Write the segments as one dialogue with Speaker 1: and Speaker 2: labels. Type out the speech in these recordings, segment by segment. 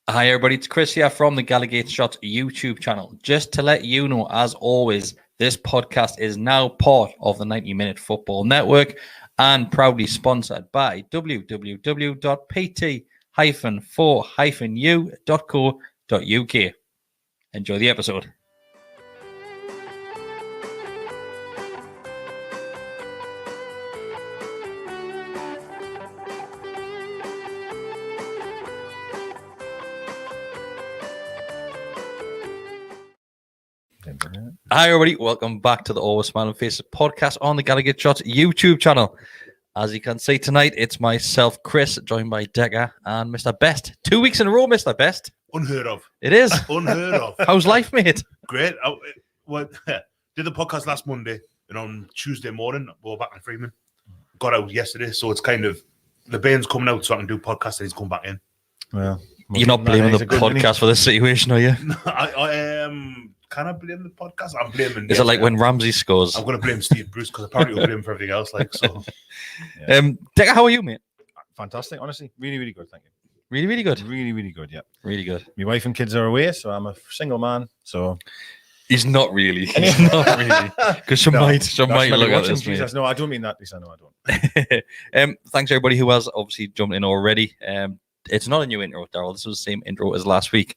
Speaker 1: Hi everybody, it's Kris here from the Gallowgateshots YouTube channel. Just to let you know, as always, this podcast is now part of the 90-Minute Football Network and proudly sponsored by www.pt-4-u.co.uk. Enjoy the episode. Hi everybody, welcome back to the Always Smiling Faces podcast on the Gallowgateshots YouTube channel. As you can see tonight, it's myself, Kris, joined by Deka and Mr. Best. 2 weeks in a row, Mr. Best.
Speaker 2: Unheard of.
Speaker 1: It is.
Speaker 2: Unheard of.
Speaker 1: How's life, mate?
Speaker 2: Great. Did the podcast last Monday, and on Tuesday morning, we were back in Freeman. Got out yesterday, so it's kind of, the band's coming out so I can do podcasts and he's come back in.
Speaker 1: Well, you're not blaming the podcast for this situation, are you?
Speaker 2: No, I am. Can I blame the podcast? I'm blaming.
Speaker 1: Is it like when Ramsey scores?
Speaker 2: I'm going to blame Steve Bruce because apparently we'll blame him for everything else. Like so.
Speaker 1: Yeah. Deka, how are you, mate?
Speaker 3: Fantastic, honestly. Really, really good. Thank you.
Speaker 1: Really, really good.
Speaker 3: Really, really good. Yeah.
Speaker 1: Really good.
Speaker 3: My wife and kids are away, so I'm a single man. So
Speaker 1: he's not really. He's not really. Because she might look at this.
Speaker 3: Jesus, no, I don't mean that. Lisa, no, I
Speaker 1: don't. Thanks everybody who has obviously jumped in already. It's not a new intro, Daryl. This was the same intro as last week.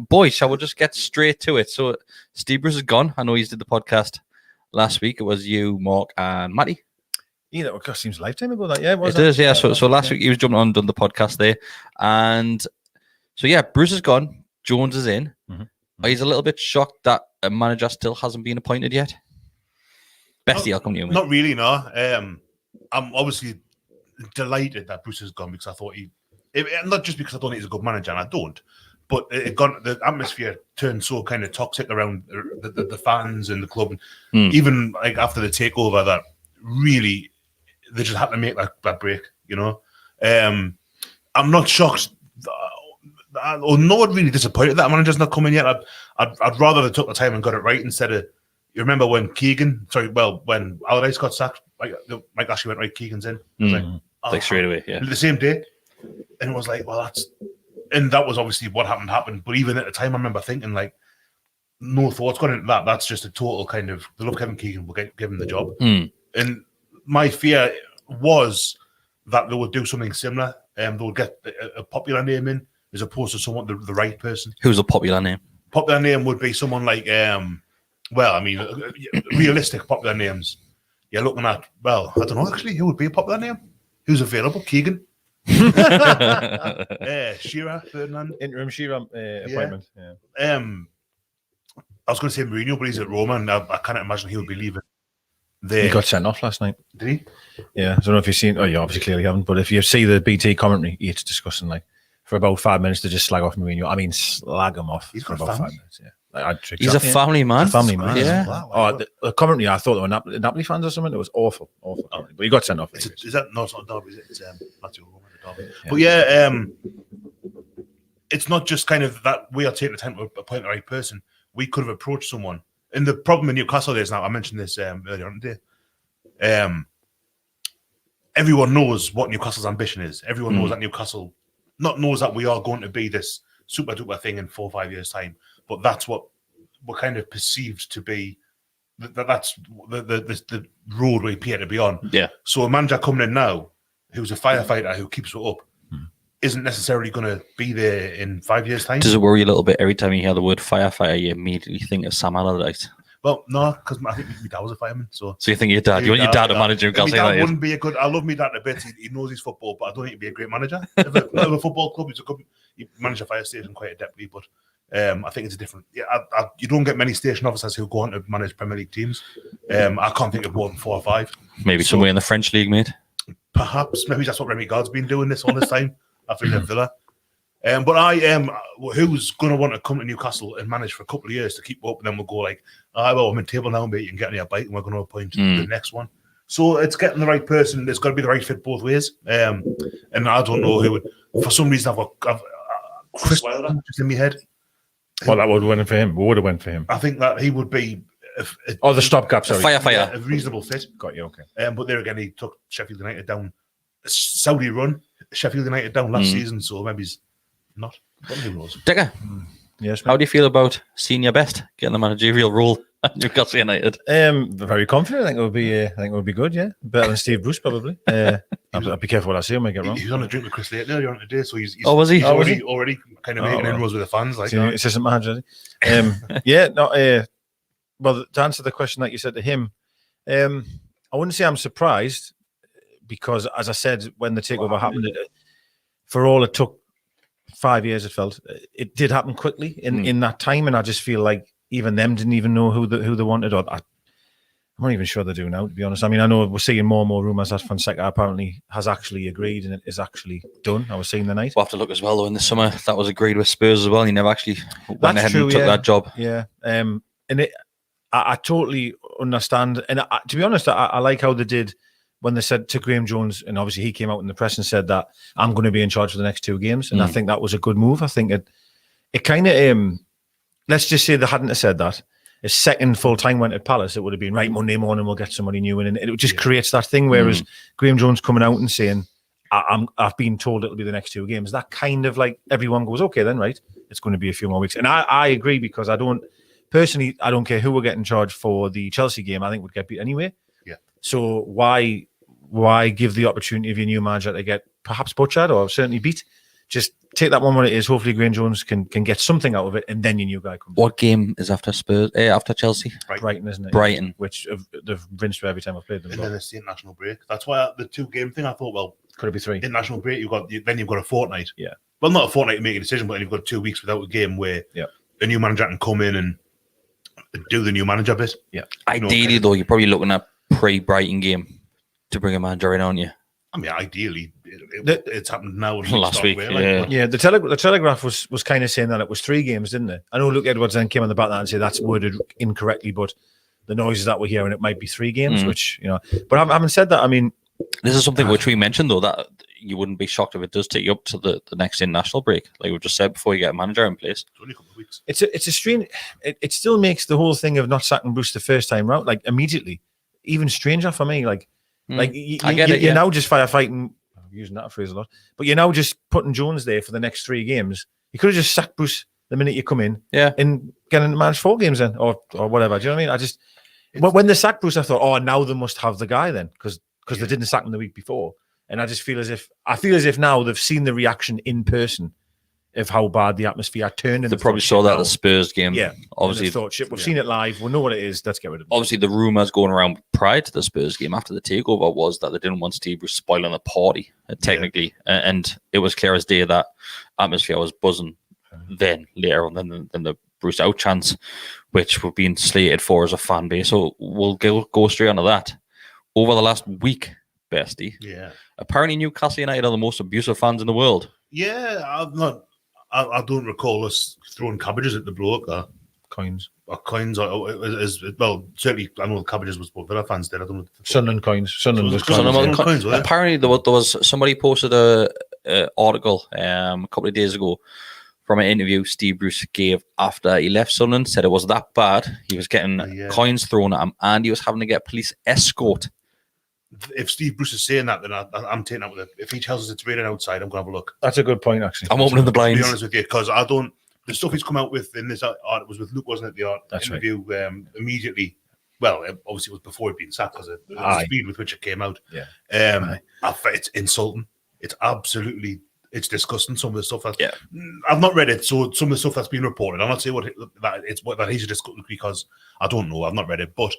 Speaker 1: Boys, shall we just get straight to it? So Steve Bruce is gone. I know he's did the podcast last week. It was you, Mark, and Matty.
Speaker 3: Yeah, that seems a lifetime ago. That
Speaker 1: it is. Yeah. So last week he was jumping on and done the podcast there, and so yeah, Bruce is gone. Jones is in. Mm-hmm. He's a little bit shocked that a manager still hasn't been appointed yet. Besty, I'll come to you, mate.
Speaker 2: Not really, no. I'm obviously delighted that Bruce is gone because I thought not just because I don't think he's a good manager, and I don't, but the atmosphere turned so kind of toxic around the fans and the club. Even like after the takeover, that really they just had to make that break. You know, I'm not shocked. I'm not really disappointed that manager's not coming yet. I'd rather they took the time and got it right instead of. You remember when when Allardyce got sacked, Mike Ashley went right. Keegan's in.
Speaker 1: Like straight away, yeah.
Speaker 2: The same day. And it was like, well, that was obviously what happened. But even at the time, I remember thinking, like, no thoughts gone into that. That's just a total kind of, they love Kevin Keegan, we'll give him the job. And my fear was that they would do something similar. They would get a popular name in as opposed to someone, the right person.
Speaker 1: Who's a popular name?
Speaker 2: Popular name would be someone like, realistic popular names. You're looking at, I don't know, actually, who would be a popular name? Who's available? Keegan? Shearer, Ferdinand.
Speaker 3: Interim Shearer appointment. Yeah.
Speaker 2: I was going to say Mourinho, but he's at Roma, and I can't imagine he would be leaving there.
Speaker 3: He got sent off last night.
Speaker 2: Did he?
Speaker 3: Yeah. I don't know if you've seen. Oh, you obviously clearly haven't. But if you see the BT commentary, it's disgusting. Like for about 5 minutes to just slag off Mourinho. I mean, slag him off for about 5 minutes. Yeah.
Speaker 1: He's a family man.
Speaker 3: Yeah. Wow. The commentary, I thought they were Napoli fans or something. It was awful. Oh. But he got sent off.
Speaker 2: Is that no? It's not Derby. It's Matthew Roma. Yeah. But yeah, it's not just kind of that we are taking the time to appoint the right person. We could have approached someone. And the problem in Newcastle is now, I mentioned this earlier on today. Everyone knows what Newcastle's ambition is. Everyone knows that Newcastle knows that we are going to be this super duper thing in 4 or 5 years' time. But that's what we're kind of perceived to be. That's the road we appear to be on.
Speaker 1: Yeah.
Speaker 2: So a manager coming in now, who's a firefighter who keeps it up, isn't necessarily going to be there in 5 years' time.
Speaker 1: Does it worry you a little bit every time you hear the word firefighter? You immediately think of Sam Allardyce.
Speaker 2: Well, no, because I think my dad was a fireman. So
Speaker 1: you think your dad? You want your dad to manage Newcastle United?
Speaker 2: Wouldn't be a good. I love my dad a bit. He knows his football, but I don't think he'd be a great manager. If a football club, he managed a fire station quite adeptly, but. I think it's a different. Yeah, you don't get many station officers who go on to manage Premier League teams. I can't think of more than 4 or 5.
Speaker 1: Maybe somewhere in the French league, mate.
Speaker 2: Perhaps, maybe that's what Remy Gard's been doing all this time after he left Villa. But I am who's going to want to come to Newcastle and manage for a couple of years to keep up, and then we'll go like, well, I'm in table now, mate. You can get on your bike, and we're going to appoint the next one. So it's getting the right person. It's got to be the right fit both ways. And I don't know who would. For some reason, I've got Chris Wilder just in my head.
Speaker 3: Well, that would have went for him. Would have went for him.
Speaker 2: I think that he would be.
Speaker 3: The stopgap, sorry.
Speaker 1: Firefighter.
Speaker 2: A reasonable fit.
Speaker 3: Got you, okay.
Speaker 2: But there again, he took Sheffield United down. Saudi run, Sheffield United down last season, so maybe he's not. But who knows?
Speaker 1: Deka,
Speaker 3: Yes,
Speaker 1: how do you feel about Senior Best getting the managerial role at Newcastle United?
Speaker 3: very confident. I think it would be good. Yeah, better than Steve Bruce probably. I'll be careful what I say. I might get wrong.
Speaker 2: He was on a drink with Kris later earlier on today, so he's
Speaker 1: was he?
Speaker 2: already kind of making inroads with the fans. Like,
Speaker 3: assistant manager. Yeah, no. Well, to answer the question that you said to him, I wouldn't say I'm surprised because, as I said, when the takeover happened, for all it took 5 years, it felt it did happen quickly in that time, and I just feel like even them didn't even know who they wanted. Or I'm not even sure they do now, to be honest. I mean, I know we're seeing more and more rumours that Fonseca apparently has actually agreed and it is actually done. I was seeing the night.
Speaker 1: We'll have to look as well, though, in the summer. That was agreed with Spurs as well. He never actually went ahead and took that job.
Speaker 3: Yeah. And I totally understand. And to be honest, I like how they did when they said to Graeme Jones, and obviously he came out in the press and said that I'm going to be in charge for the next 2 games. And I think that was a good move. I think it kind of, let's just say they hadn't have said that. His second full time went at Palace, it would have been right Monday morning we'll get somebody new in, and it just creates that thing. Whereas Graeme Jones coming out and saying, "I've been told it'll be the next 2 games," that kind of like everyone goes, "Okay, then right, it's going to be a few more weeks." And I agree because I don't care who will get in charge for the Chelsea game. I think we'd get beat anyway.
Speaker 2: Yeah.
Speaker 3: So why give the opportunity of your new manager to get perhaps butchered or certainly beat? Just take that one when it is. Hopefully, Graeme Jones can get something out of it, and then your new guy comes.
Speaker 1: What game is after Spurs? After Chelsea?
Speaker 3: Brighton, isn't it?
Speaker 1: Brighton,
Speaker 3: which they've rinsed through every time I've played them.
Speaker 2: And then it's the international break. That's why the 2-game thing. I thought, well,
Speaker 3: could it be 3?
Speaker 2: International break. You've got a fortnight.
Speaker 3: Yeah.
Speaker 2: Well, not a fortnight to make a decision, but then you've got 2 weeks without a game where a new manager can come in and do the new manager bit.
Speaker 3: Yeah.
Speaker 1: Ideally, though, you're probably looking at pre-Brighton game to bring a manager in, aren't you?
Speaker 2: I mean, ideally, it's happened now.
Speaker 1: Last week,
Speaker 3: The Telegraph was kind of saying that it was 3 games, didn't it? I know Luke Edwards then came on the back and said that's worded incorrectly, but the noises that we're hearing, it might be 3 games, which, But having said that, I mean...
Speaker 1: This is something which we mentioned, though, that you wouldn't be shocked if it does take you up to the next international break, like we just said, before you get a manager in place.
Speaker 2: It's only a couple of weeks.
Speaker 3: It's a strange... It still makes the whole thing of not sacking Bruce the first time round, like, immediately, even stranger for me, like... You're now just firefighting. I'm using that phrase a lot, but you're now just putting Jones there for the next 3 games. You could have just sacked Bruce the minute you come in, and getting to manage 4 games then, or whatever. Do you know what I mean? When they sacked Bruce, I thought, oh, now they must have the guy then, because they didn't sack him the week before, and I just feel as if now they've seen the reaction in person of how bad the atmosphere turned.
Speaker 1: They probably saw that at the Spurs game.
Speaker 3: Yeah,
Speaker 1: obviously.
Speaker 3: Thought, shit, we've seen it live. We know what it is. Let's get rid of it.
Speaker 1: Obviously, the rumours going around prior to the Spurs game after the takeover was that they didn't want Steve Bruce spoiling the party, technically. And it was clear as day that atmosphere was buzzing then, later on, than the Bruce out chance, which we've been slated for as a fan base. So we'll go straight onto that. Over the last week, Besty, apparently Newcastle United are the most abusive fans in the world.
Speaker 2: Yeah, I don't recall us throwing cabbages at the bloke.
Speaker 3: Coins.
Speaker 2: Or coins. Well, certainly, I know the cabbages was what Villa fans did. I don't know.
Speaker 3: Sunderland coins. Sunderland was
Speaker 1: coins. Apparently, there was somebody posted a article a couple of days ago from an interview Steve Bruce gave after he left Sunderland. Said it was that bad. He was getting coins thrown at him, and he was having to get police escort.
Speaker 2: If Steve Bruce is saying that, then I'm taking that with it. If he tells us it's raining outside, I'm going to have a look.
Speaker 3: That's a good point, actually.
Speaker 1: I'm opening the blinds.
Speaker 2: To be honest with you, because I don't... The stuff he's come out with in this art, it was with Luke, wasn't it? The art interview immediately. Well, obviously it was before he'd been sacked because of the speed with which it came out.
Speaker 3: Yeah.
Speaker 2: It's insulting. It's absolutely... It's disgusting, some of the stuff that's... I've not read it, so some of the stuff that's been reported, I'm not saying that he's discussing because I don't know, I've not read it, but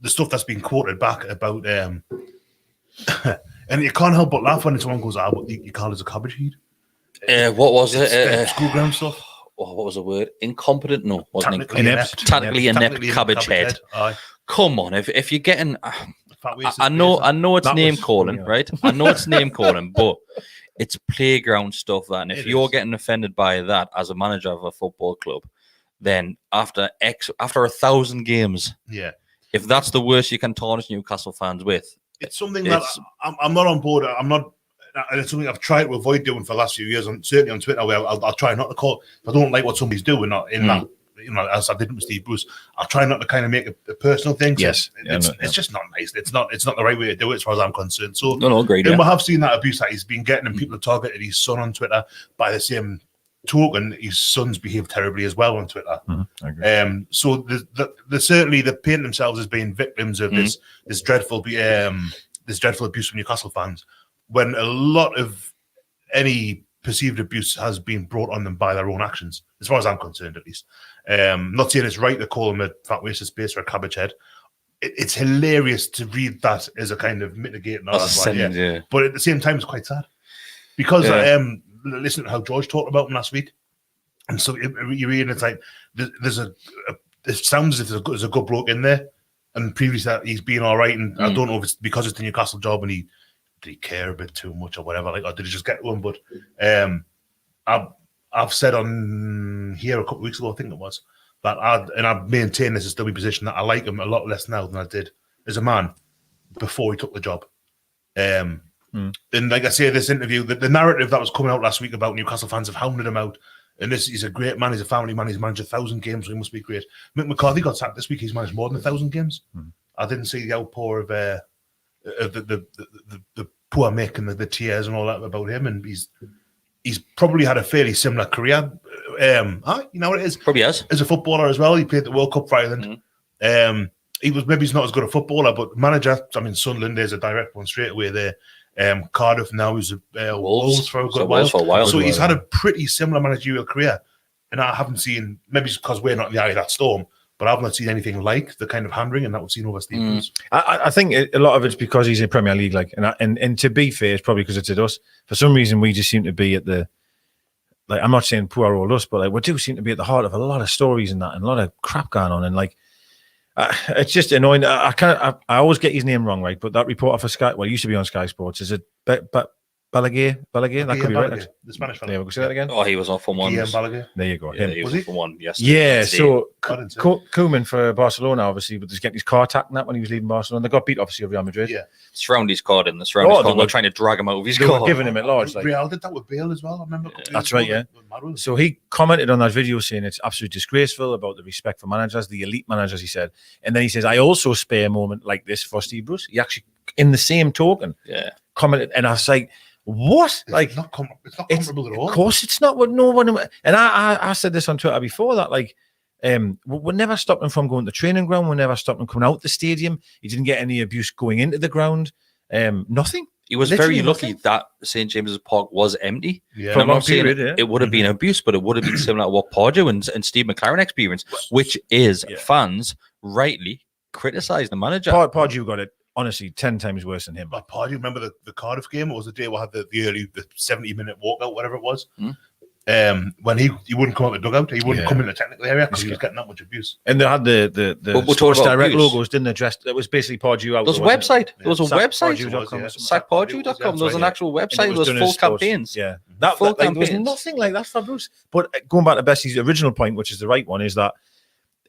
Speaker 2: the stuff that's been quoted back about... and you can't help but laugh when someone goes, what you call it as a cabbage heat?
Speaker 1: What was it?
Speaker 2: School ground stuff.
Speaker 1: What was the word? Incompetent? No, wasn't it?
Speaker 2: Tactically
Speaker 1: inept cabbage head. Come on, if you're getting... I know it's name calling, right? I know it's name calling, but it's playground stuff, that. And if you're getting offended by that as a manager of a football club, then after 1,000 games, if that's the worst you can tarnish Newcastle fans with,
Speaker 2: it's something that I'm not on board. I'm not, and it's something I've tried to avoid doing for the last few years, and certainly on Twitter, where I'll try not to call. If I don't like what somebody's doing, that, as I did with Steve Bruce, I'll try not to kind of make a personal thing.
Speaker 3: Yes,
Speaker 2: it's just not nice. It's not the right way to do it, as far as I'm concerned. So
Speaker 1: great.
Speaker 2: Then we have seen that abuse that he's been getting, and people have targeted his son on Twitter by the same token, his sons behaved terribly as well on Twitter.
Speaker 3: I agree.
Speaker 2: So certainly they're painting themselves as being victims of this dreadful abuse from Newcastle fans, when a lot of any perceived abuse has been brought on them by their own actions, as far as I'm concerned, at least. Not saying it's right to call him a fat waste of space or a cabbage head. It's hilarious to read that as a kind of mitigating. But at the same time, it's quite sad because listen to how George talked about him last week, and so you read, it's like there's it sounds as if there's a good bloke in there, and previously that he's been all right, and I don't know if it's because it's the Newcastle job and did he care a bit too much or whatever, like, or did he just get to him? But I've said on here a couple of weeks ago, I think it was, that I've maintained this as still my position, that I like him a lot less now than I did as a man before he took the job. And like I say, this interview, the narrative that was coming out last week about Newcastle fans have hounded him out, and he's a great man, he's a family man, he's managed 1,000 games, so he must be great. Mick McCarthy got sacked this week, he's managed more than 1,000 games. I didn't see the outpour of the poor Mick and the tears and all that about him, and he's probably had a fairly similar career. You know what it is?
Speaker 1: Probably has.
Speaker 2: As a footballer as well, he played the World Cup for Ireland. He's not as good a footballer, but manager, I mean, Sunderland, there's a direct one straight away there. Cardiff now is Wolves for a good while. So he's had a pretty similar managerial career, and I haven't seen, maybe it's because we're not in the eye of that storm, but I've not seen anything like the kind of hand-wringing that we've seen over Steve Bruce.
Speaker 3: I think a lot of it's because he's in Premier League, and to be fair, it's probably because it's at us. For some reason, we just seem to be at the, like, I'm not saying poor old us, but like we do seem to be at the heart of a lot of stories and that, and a lot of crap going on, and like it's just annoying. I always get his name wrong, right? But that reporter for Sky, he used to be on Sky Sports. Is it Balaguer? That could be right.
Speaker 2: The Spanish fellow.
Speaker 3: Yeah, we'll say that again.
Speaker 1: Oh, he was on for one.
Speaker 3: There you go.
Speaker 1: Yeah,
Speaker 3: him.
Speaker 1: was he for one? Yes.
Speaker 3: Yeah. So Koeman for Barcelona, obviously, but just getting his car attacked and that when he was leaving Barcelona. They got beat, obviously, of Real Madrid.
Speaker 2: Yeah.
Speaker 1: Surrounding card in the surrounding card. They're trying to drag him out of his car.
Speaker 3: Giving him at large. Like,
Speaker 2: Real did that with Bale as well. I remember.
Speaker 3: That's right. Yeah. So he commented on that video saying it's absolutely disgraceful about the respect for managers, the elite managers. He said, and then he says, "I also spare a moment like this for Steve Bruce." He actually, in the same token, commented, and I was like, what? Like,
Speaker 2: it's not comparable at all.
Speaker 3: Of course, it's not. What no one. And I said this on Twitter before that. Like, we never stopped him from going to the training ground. We never stopped him coming out the stadium. He didn't get any abuse going into the ground. Nothing.
Speaker 1: He was very lucky that St James's Park was empty.
Speaker 3: Yeah,
Speaker 1: I'm not saying it would have been abuse, but it would have been similar to what Pardew and Steve McLaren experienced, which is fans rightly criticise the manager.
Speaker 3: Pardew got it. Honestly, 10 times worse than him.
Speaker 2: But Pardew, remember the Cardiff game? It was the day we had the 70-minute walkout, whatever it was. When he wouldn't come out the dugout, he wouldn't come in the technical area because he was getting that much abuse.
Speaker 3: And they had the Sports Direct logos, didn't address. It was basically Pardew out.
Speaker 1: There was a website. There was a website. Sackpardew.com. There was an actual website. There was full campaigns.
Speaker 3: Yeah, there was nothing like that for Bruce. But going back to Besty's original point, which is the right one, is that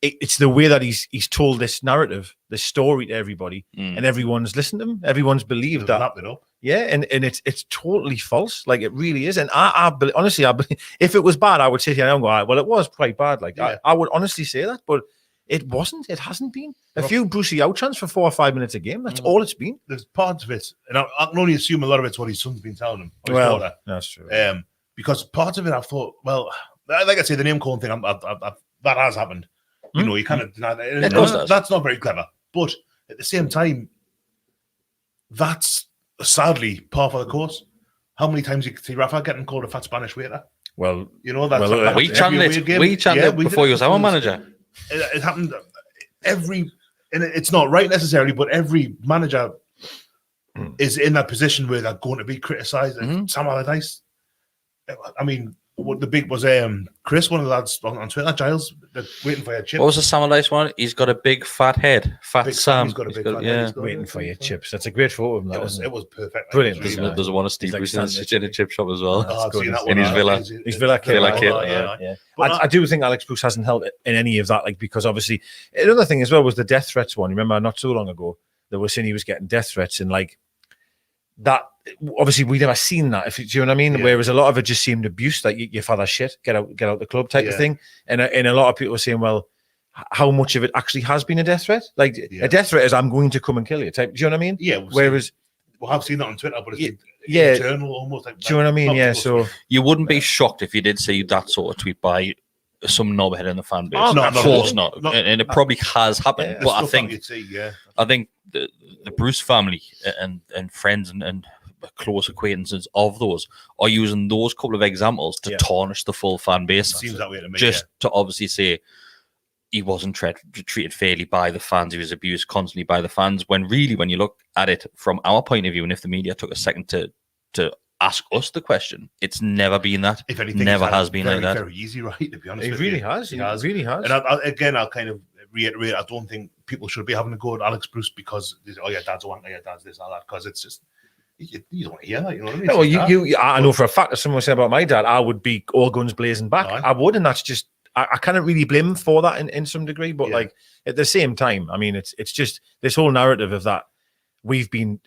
Speaker 3: it's the way that he's told this narrative, this story to everybody, and everyone's listened to him. Everyone's believed that.
Speaker 2: It up.
Speaker 3: Yeah, and it's totally false. Like, it really is. And I honestly, if it was bad, I would sit here and go, well, it was quite bad. Like, I would honestly say that, but it wasn't. It hasn't been. A few Brucey out chants for 4 or 5 minutes a game. That's all it's been.
Speaker 2: There's parts of it, and I can only assume a lot of it's what his son's been telling him.
Speaker 3: Well, that's true.
Speaker 2: Because parts of it, I thought, well, like I say, the name calling thing, that has happened. You know, you kind of deny that. That's not very clever. But at the same time, that's sadly par for the course. How many times you see Rafa getting called a fat Spanish waiter?
Speaker 3: Well,
Speaker 2: you know, that's
Speaker 1: we chanted it before he was our manager.
Speaker 2: It happened and it's not right necessarily, but every manager is in that position where they're going to be criticised. Sam Allardyce, I mean, what the big was Kris, one of the lads on Twitter, Giles, they're waiting for your chips.
Speaker 1: What was the Sam Allardyce one? He's got a big fat head. Fat Sam.
Speaker 2: He's got a big fat head.
Speaker 3: Waiting for your chips. That's a great photo of him.
Speaker 2: It was perfect.
Speaker 3: Brilliant.
Speaker 1: There's one of Steve Bruce in a chip shop as well.
Speaker 2: In
Speaker 1: his villa.
Speaker 3: His villa kit. Yeah. I do think Alex Bruce hasn't held in any of that, like, because obviously another thing as well was the death threats one. Remember, not so long ago, they were saying he was getting death threats, and like that. Obviously, we never seen that. If you know what I mean, whereas a lot of it just seemed abuse, like your father's shit, get out the club type of thing. And a lot of people were saying, well, how much of it actually has been a death threat? Like a death threat is I'm going to come and kill you type. Do you know what I mean?
Speaker 2: Yeah.
Speaker 3: Whereas
Speaker 2: I've seen that on Twitter, but internal, almost like.
Speaker 3: Do you know what I mean? Yeah. So
Speaker 1: you wouldn't be shocked if you did see that sort of tweet by some knobhead in the fan base.
Speaker 3: Oh,
Speaker 1: Of course not. And it probably has happened.
Speaker 3: Yeah.
Speaker 1: But I
Speaker 2: Stuff
Speaker 1: think
Speaker 2: that you'd see,
Speaker 1: I think the Bruce family and friends and close acquaintances of those are using those couple of examples to tarnish the full fan base.
Speaker 2: It seems that way to me.
Speaker 1: Just to obviously say he wasn't treated fairly by the fans. He was abused constantly by the fans. When really, when you look at it from our point of view, and if the media took a second to ask us the question, it's never been that.
Speaker 2: If anything,
Speaker 1: never
Speaker 2: it's
Speaker 1: has been
Speaker 2: very,
Speaker 1: like that.
Speaker 2: very easy, right? To be honest,
Speaker 3: it
Speaker 2: with
Speaker 3: really
Speaker 2: you.
Speaker 3: has.
Speaker 2: It
Speaker 3: It really has.
Speaker 2: And I'll kind of reiterate, I don't think people should be having to go at Alex Bruce because your dad's a wanker, your dad's this or that, because it's just you don't want to hear that. You know what I mean?
Speaker 3: No, I know for a fact that someone said about my dad, I would be all guns blazing back.
Speaker 2: Right.
Speaker 3: I would, and that's just I can't really blame him for that in some degree. But like at the same time, I mean, it's just this whole narrative of that we've been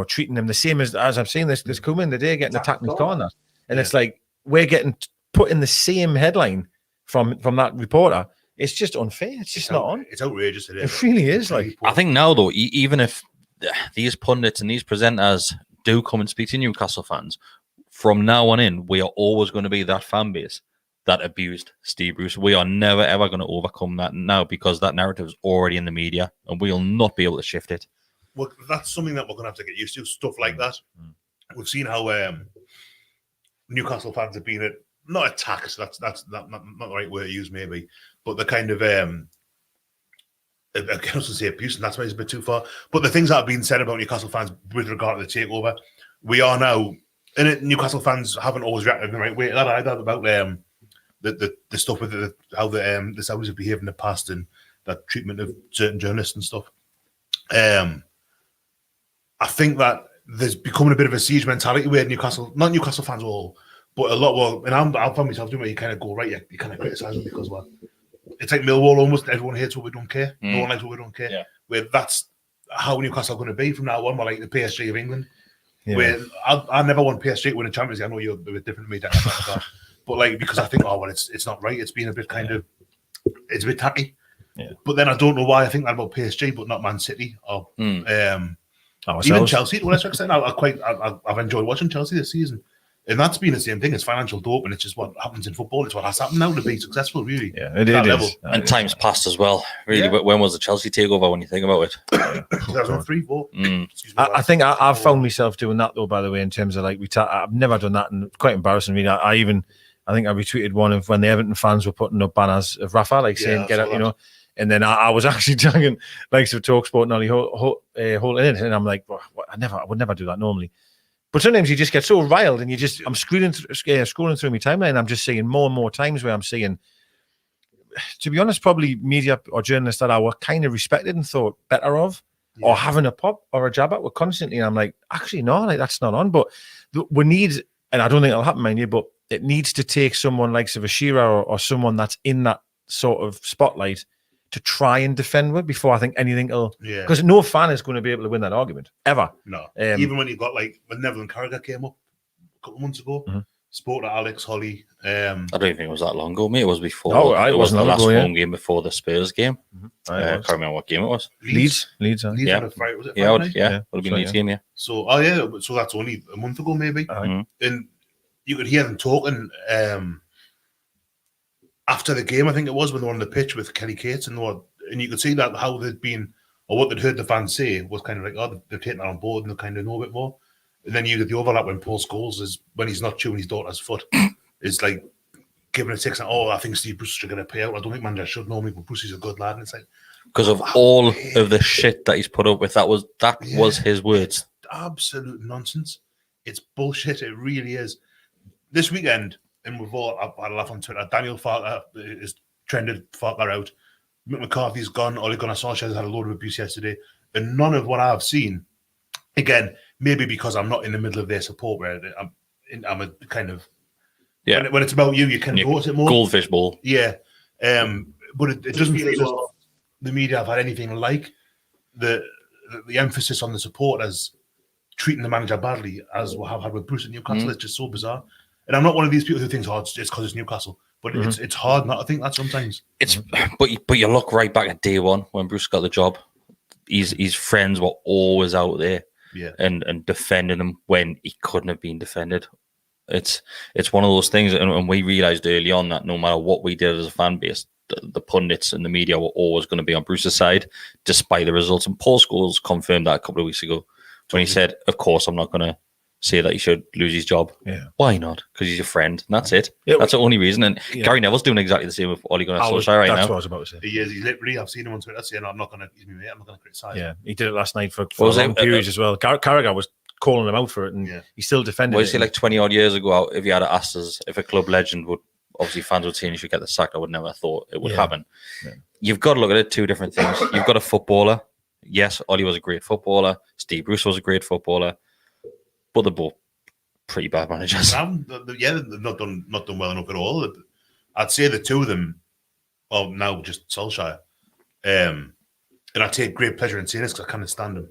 Speaker 3: treating them the same as I'm saying this Koeman today getting attacked in his car and that, and it's like we're getting put in the same headline from that reporter. It's just unfair. It's just not on.
Speaker 2: It's outrageous.
Speaker 3: It really is. Like
Speaker 1: I think now though, even if these pundits and these presenters do come and speak to Newcastle fans, from now on in, we are always going to be that fan base that abused Steve Bruce. We are never ever going to overcome that now because that narrative is already in the media, and we'll not be able to shift it.
Speaker 2: Well, that's something that we're going to have to get used to. Stuff like that. We've seen how Newcastle fans have been not attacked. That's not the right word to use, maybe, but the kind of I was going to say abuse, and that's why it's a bit too far. But the things that have been said about Newcastle fans with regard to the takeover, we are now, and Newcastle fans haven't always reacted in the right way to that either, about the stuff with how the Saudis have behaved in the past and that treatment of certain journalists and stuff. I think that there's becoming a bit of a siege mentality where not Newcastle fans all, but a lot. And I'll find myself doing it. You kind of go right, you kind of criticise them because it's like Millwall almost. Everyone hates what we don't care. No one likes what we don't care.
Speaker 1: Yeah.
Speaker 2: Where that's how Newcastle are going to be from now on. We're like the PSG of England.
Speaker 3: Yeah.
Speaker 2: Where I never want PSG to win a Champions League. I know you're a bit different to me, Dan, but like because I think it's not right. It's been a bit it's a bit tacky.
Speaker 3: Yeah.
Speaker 2: But then I don't know why I think that about PSG, but not Man City or even Chelsea. To an extent, I've enjoyed watching Chelsea this season, and that's been the same thing. It's financial dope, and it's just what happens in football. It's what has happened now to be successable, really.
Speaker 3: Yeah, it is.
Speaker 1: And time's passed as well. Really, when was the Chelsea takeover? When you think about it,
Speaker 2: 2003, 4.
Speaker 3: I think I've found myself doing that though. By the way, in terms of like I've never done that, and quite embarrassing. Really, I think I retweeted one of when the Everton fans were putting up banners of Rafa, like saying "Get out," And then I was actually tagging likes of TalkSport and Ollie Holt in it, and I'm like, well, I would never do that normally. But sometimes you just get so riled, and I'm scrolling through my timeline, and I'm just seeing more and more times where I'm seeing, to be honest, probably media or journalists that I were kind of respected and thought better of, or having a pop or a jab at were constantly. And I'm like, actually, no, like that's not on. But we need, and I don't think it'll happen, mind you, but it needs to take someone like Savashira or someone that's in that sort of spotlight to try and defend with before I think anything will. Yeah. Because no fan is going to be able to win that argument ever.
Speaker 2: No. Even when you got like when Neville Carragher came up a couple of months ago, spoke to Alex Holly. I
Speaker 1: don't think it was that long ago, mate. It was before.
Speaker 3: No, it wasn't
Speaker 1: the last
Speaker 3: home
Speaker 1: game before the Spurs game. I can't remember what game it was.
Speaker 3: Leeds.
Speaker 2: Was it
Speaker 1: yeah,
Speaker 2: would have
Speaker 1: been Leeds game. Yeah.
Speaker 2: So so that's only a month ago, maybe. And you could hear them talking. After the game, I think it was when they were on the pitch with Kelly Cates and you could see that how they'd been or what they'd heard the fans say was kind of like, oh, they've taken that on board and they kind of know a bit more. And then you get the overlap when Paul Scholes is when he's not chewing his daughter's foot, is like giving a text. Oh, I think Steve Bruce is going to pay out. I don't think manager should know me, but Bruce is a good lad. And it's like
Speaker 1: because of all of the shit that he's put up with. That was his words.
Speaker 2: Absolute nonsense. It's bullshit. It really is. This weekend. And we've all had a laugh on Twitter. Daniel Farker is trended Farker out. Mick McCarthy's gone. Ole Gunnar Solskjaer has had a load of abuse yesterday. And none of what I've seen, again, maybe because I'm not in the middle of their support, where I'm a kind of... Yeah. When it's about you can vote it more.
Speaker 1: Goldfish bowl.
Speaker 2: Yeah. But it doesn't feel as though the media have had anything like the emphasis on the support as treating the manager badly as we have had with Bruce at Newcastle. It's just so bizarre. And I'm not one of these people who thinks, it's because it's Newcastle. But it's hard not to think that sometimes.
Speaker 1: But you look right back at day one when Bruce got the job. His friends were always out there. and defending him when he couldn't have been defended. It's one of those things, and we realised early on that no matter what we did as a fan base, the pundits and the media were always going to be on Bruce's side, despite the results. And Paul Scholes confirmed that a couple of weeks ago when he said, of course, I'm not going to say that he should lose his job.
Speaker 3: Yeah.
Speaker 1: Why not? Because he's your friend. And that's it.
Speaker 3: Yeah,
Speaker 1: that's the only reason. And Gary Neville's doing exactly the same with Ole Gunnar Solskjaer right now.
Speaker 3: That's what I was about to say.
Speaker 2: He is. He's literally, I've seen him on Twitter saying, I'm not going to criticise.
Speaker 3: Yeah, he did it last night for long periods as well. Carragher was calling him out for it, and he still defended it.
Speaker 1: Well, you see, like 20 odd years ago, if you had asked us if a club legend would, obviously fans would say you should get the sack, I would never have thought it would happen. Yeah. You've got to look at it two different things. You've got a footballer. Yes, Ollie was a great footballer. Steve Bruce was a great footballer, but they're both pretty bad managers.
Speaker 2: They've not done well enough at all. I'd say the two of them, well, now just Solskjaer, and I take great pleasure in saying this because I can't stand him,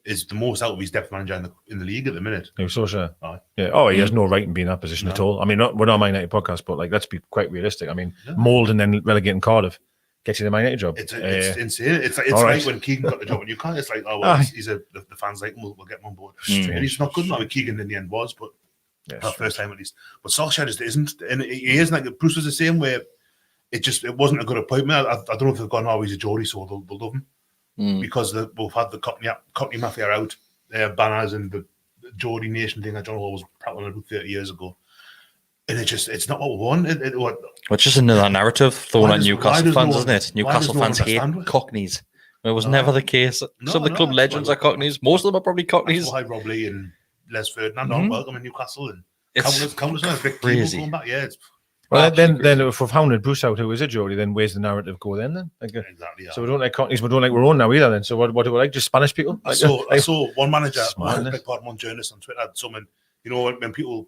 Speaker 2: is the most out of his depth manager in the league at the minute.
Speaker 3: No, Solskjaer. Yeah. Oh, he has no right in being in that position at all. I mean, we're not a Man United podcast, but like, let's be quite realistic. I mean, mould and then relegating Cardiff gets you the Man United job.
Speaker 2: It's insane. It's like when Keegan got the job, and you can't. It's like, oh well, the fans like we'll get him on board, and he's not good enough. I mean, Keegan in the end was, but that first time at least. But Solskjaer just isn't, and he isn't. Like Bruce was the same way. It wasn't a good appointment. I don't know if they've gone, oh, he's a Geordie, so they'll love him. Because we've had the Cockney Mafia out, banners and the Geordie Nation thing. I don't know what was prattling about 30 years ago, and it's not what we want.
Speaker 1: It's just another narrative thrown at Newcastle fans, isn't it? Newcastle fans hate Cockneys. It was never the case. Some of the club legends are Cockneys. Most of them are probably Cockneys.
Speaker 2: That's why Rob Lee and Les Ferdinand aren't welcome in Newcastle, and countless
Speaker 1: crazy.
Speaker 2: Going back. Yeah, it's
Speaker 3: well, then if we've hounded Bruce out, who is a Geordie, then where's the narrative go then? Like,
Speaker 2: exactly. Yeah.
Speaker 3: So we don't like Cockneys, we don't like our own now either then. So what do we like? Just Spanish people?
Speaker 2: I saw one manager, one journalist on Twitter had someone, you know, when people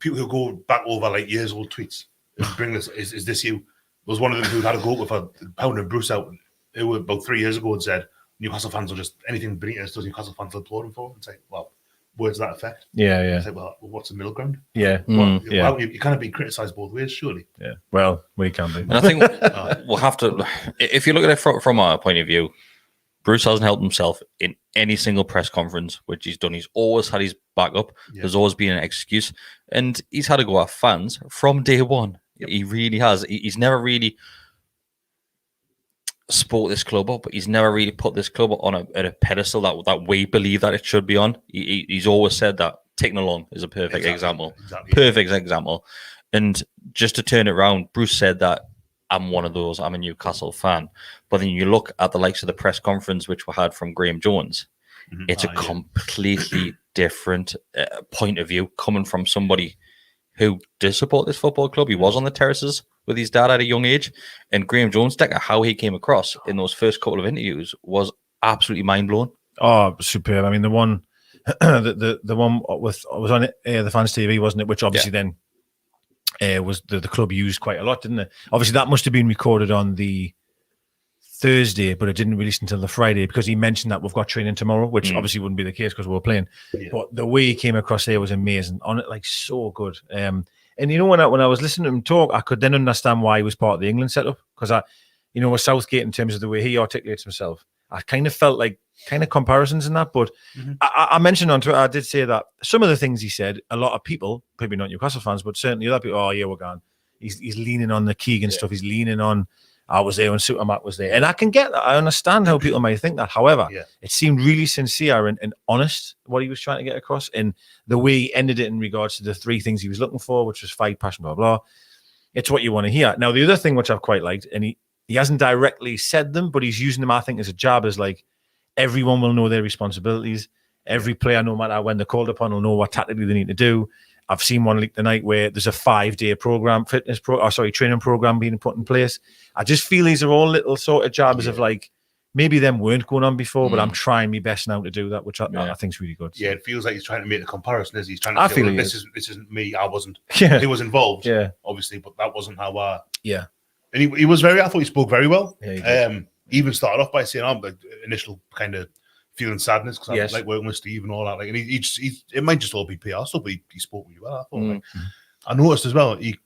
Speaker 2: who go back over like years old tweets and bring this, is this you? Was one of them who had a go with a pounding Bruce out, who about 3 years ago had said Newcastle fans will just anything Benitez does, Newcastle fans will applaud him for. And say, well, words to that effect. Yeah.
Speaker 3: It's
Speaker 2: like, well, what's the middle ground?
Speaker 3: Yeah.
Speaker 2: Well, you can't be criticised both ways, surely.
Speaker 3: Yeah. Well, we can be.
Speaker 1: And I think we'll have to, if you look at it from our point of view, Bruce hasn't helped himself in any single press conference which he's done. He's always had his back up. Yeah. There's always been an excuse. And he's had to go at fans from day one. Yep. He really has. He's never really spoke this club up, but he's never really put this club on a pedestal that we believe that it should be on. He's always said that taking along is a perfect example. Exactly. Perfect example. And just to turn it around, Bruce said that I'm one of those. I'm a Newcastle fan. But then you look at the likes of the press conference which we had from Graeme Jones. It's a completely different point of view coming from somebody who does support this football club. He was on the terraces with his dad at a young age. And Graeme Jones, Deka, how he came across in those first couple of interviews was absolutely mind-blowing.
Speaker 3: Oh, superb. I mean, the one the one was on the Fans TV, wasn't it? Which obviously then was the club used quite a lot, didn't it? Obviously, that must have been recorded on the Thursday, but it didn't release until the Friday because he mentioned that we've got training tomorrow, which obviously wouldn't be the case because we were playing. Yeah. But the way he came across there was amazing. On it, like, so good. And you know, when I was listening to him talk, I could then understand why he was part of the England setup because with Southgate in terms of the way he articulates himself, I kind of felt like comparisons in that. But I mentioned on Twitter, I did say that some of the things he said, a lot of people, maybe not Newcastle fans, but certainly other people, oh yeah, we're gone. He's leaning on the Keegan stuff. He's leaning on, I was there when Supermat was there. And I can get that. I understand how people might think that. However, it seemed really sincere and honest what he was trying to get across. And the way he ended it in regards to the three things he was looking for, which was fight, passion, blah, blah. It's what you want to hear. Now, the other thing which I've quite liked, and he hasn't directly said them, but he's using them, I think, as a jab, is like everyone will know their responsibilities. Every player, no matter when they're called upon, will know what tactically they need to do. I've seen one leak tonight where there's a 5-day training program being put in place. I just feel these are all little sort of jabs of like, maybe them weren't going on before, but I'm trying my best now to do that, which I think is really good.
Speaker 2: Yeah, it feels like he's trying to make a comparison. He's trying to
Speaker 3: I feel
Speaker 2: like, this isn't me. I wasn't. He was involved, obviously, but that wasn't how I. Yeah. And he was I thought he spoke very well. Yeah, he even started off by saying, like initial kind of feeling sadness because I like working with Steve and all that. Like, and it might just all be PR stuff, but he spoke really well. I thought. I noticed as well he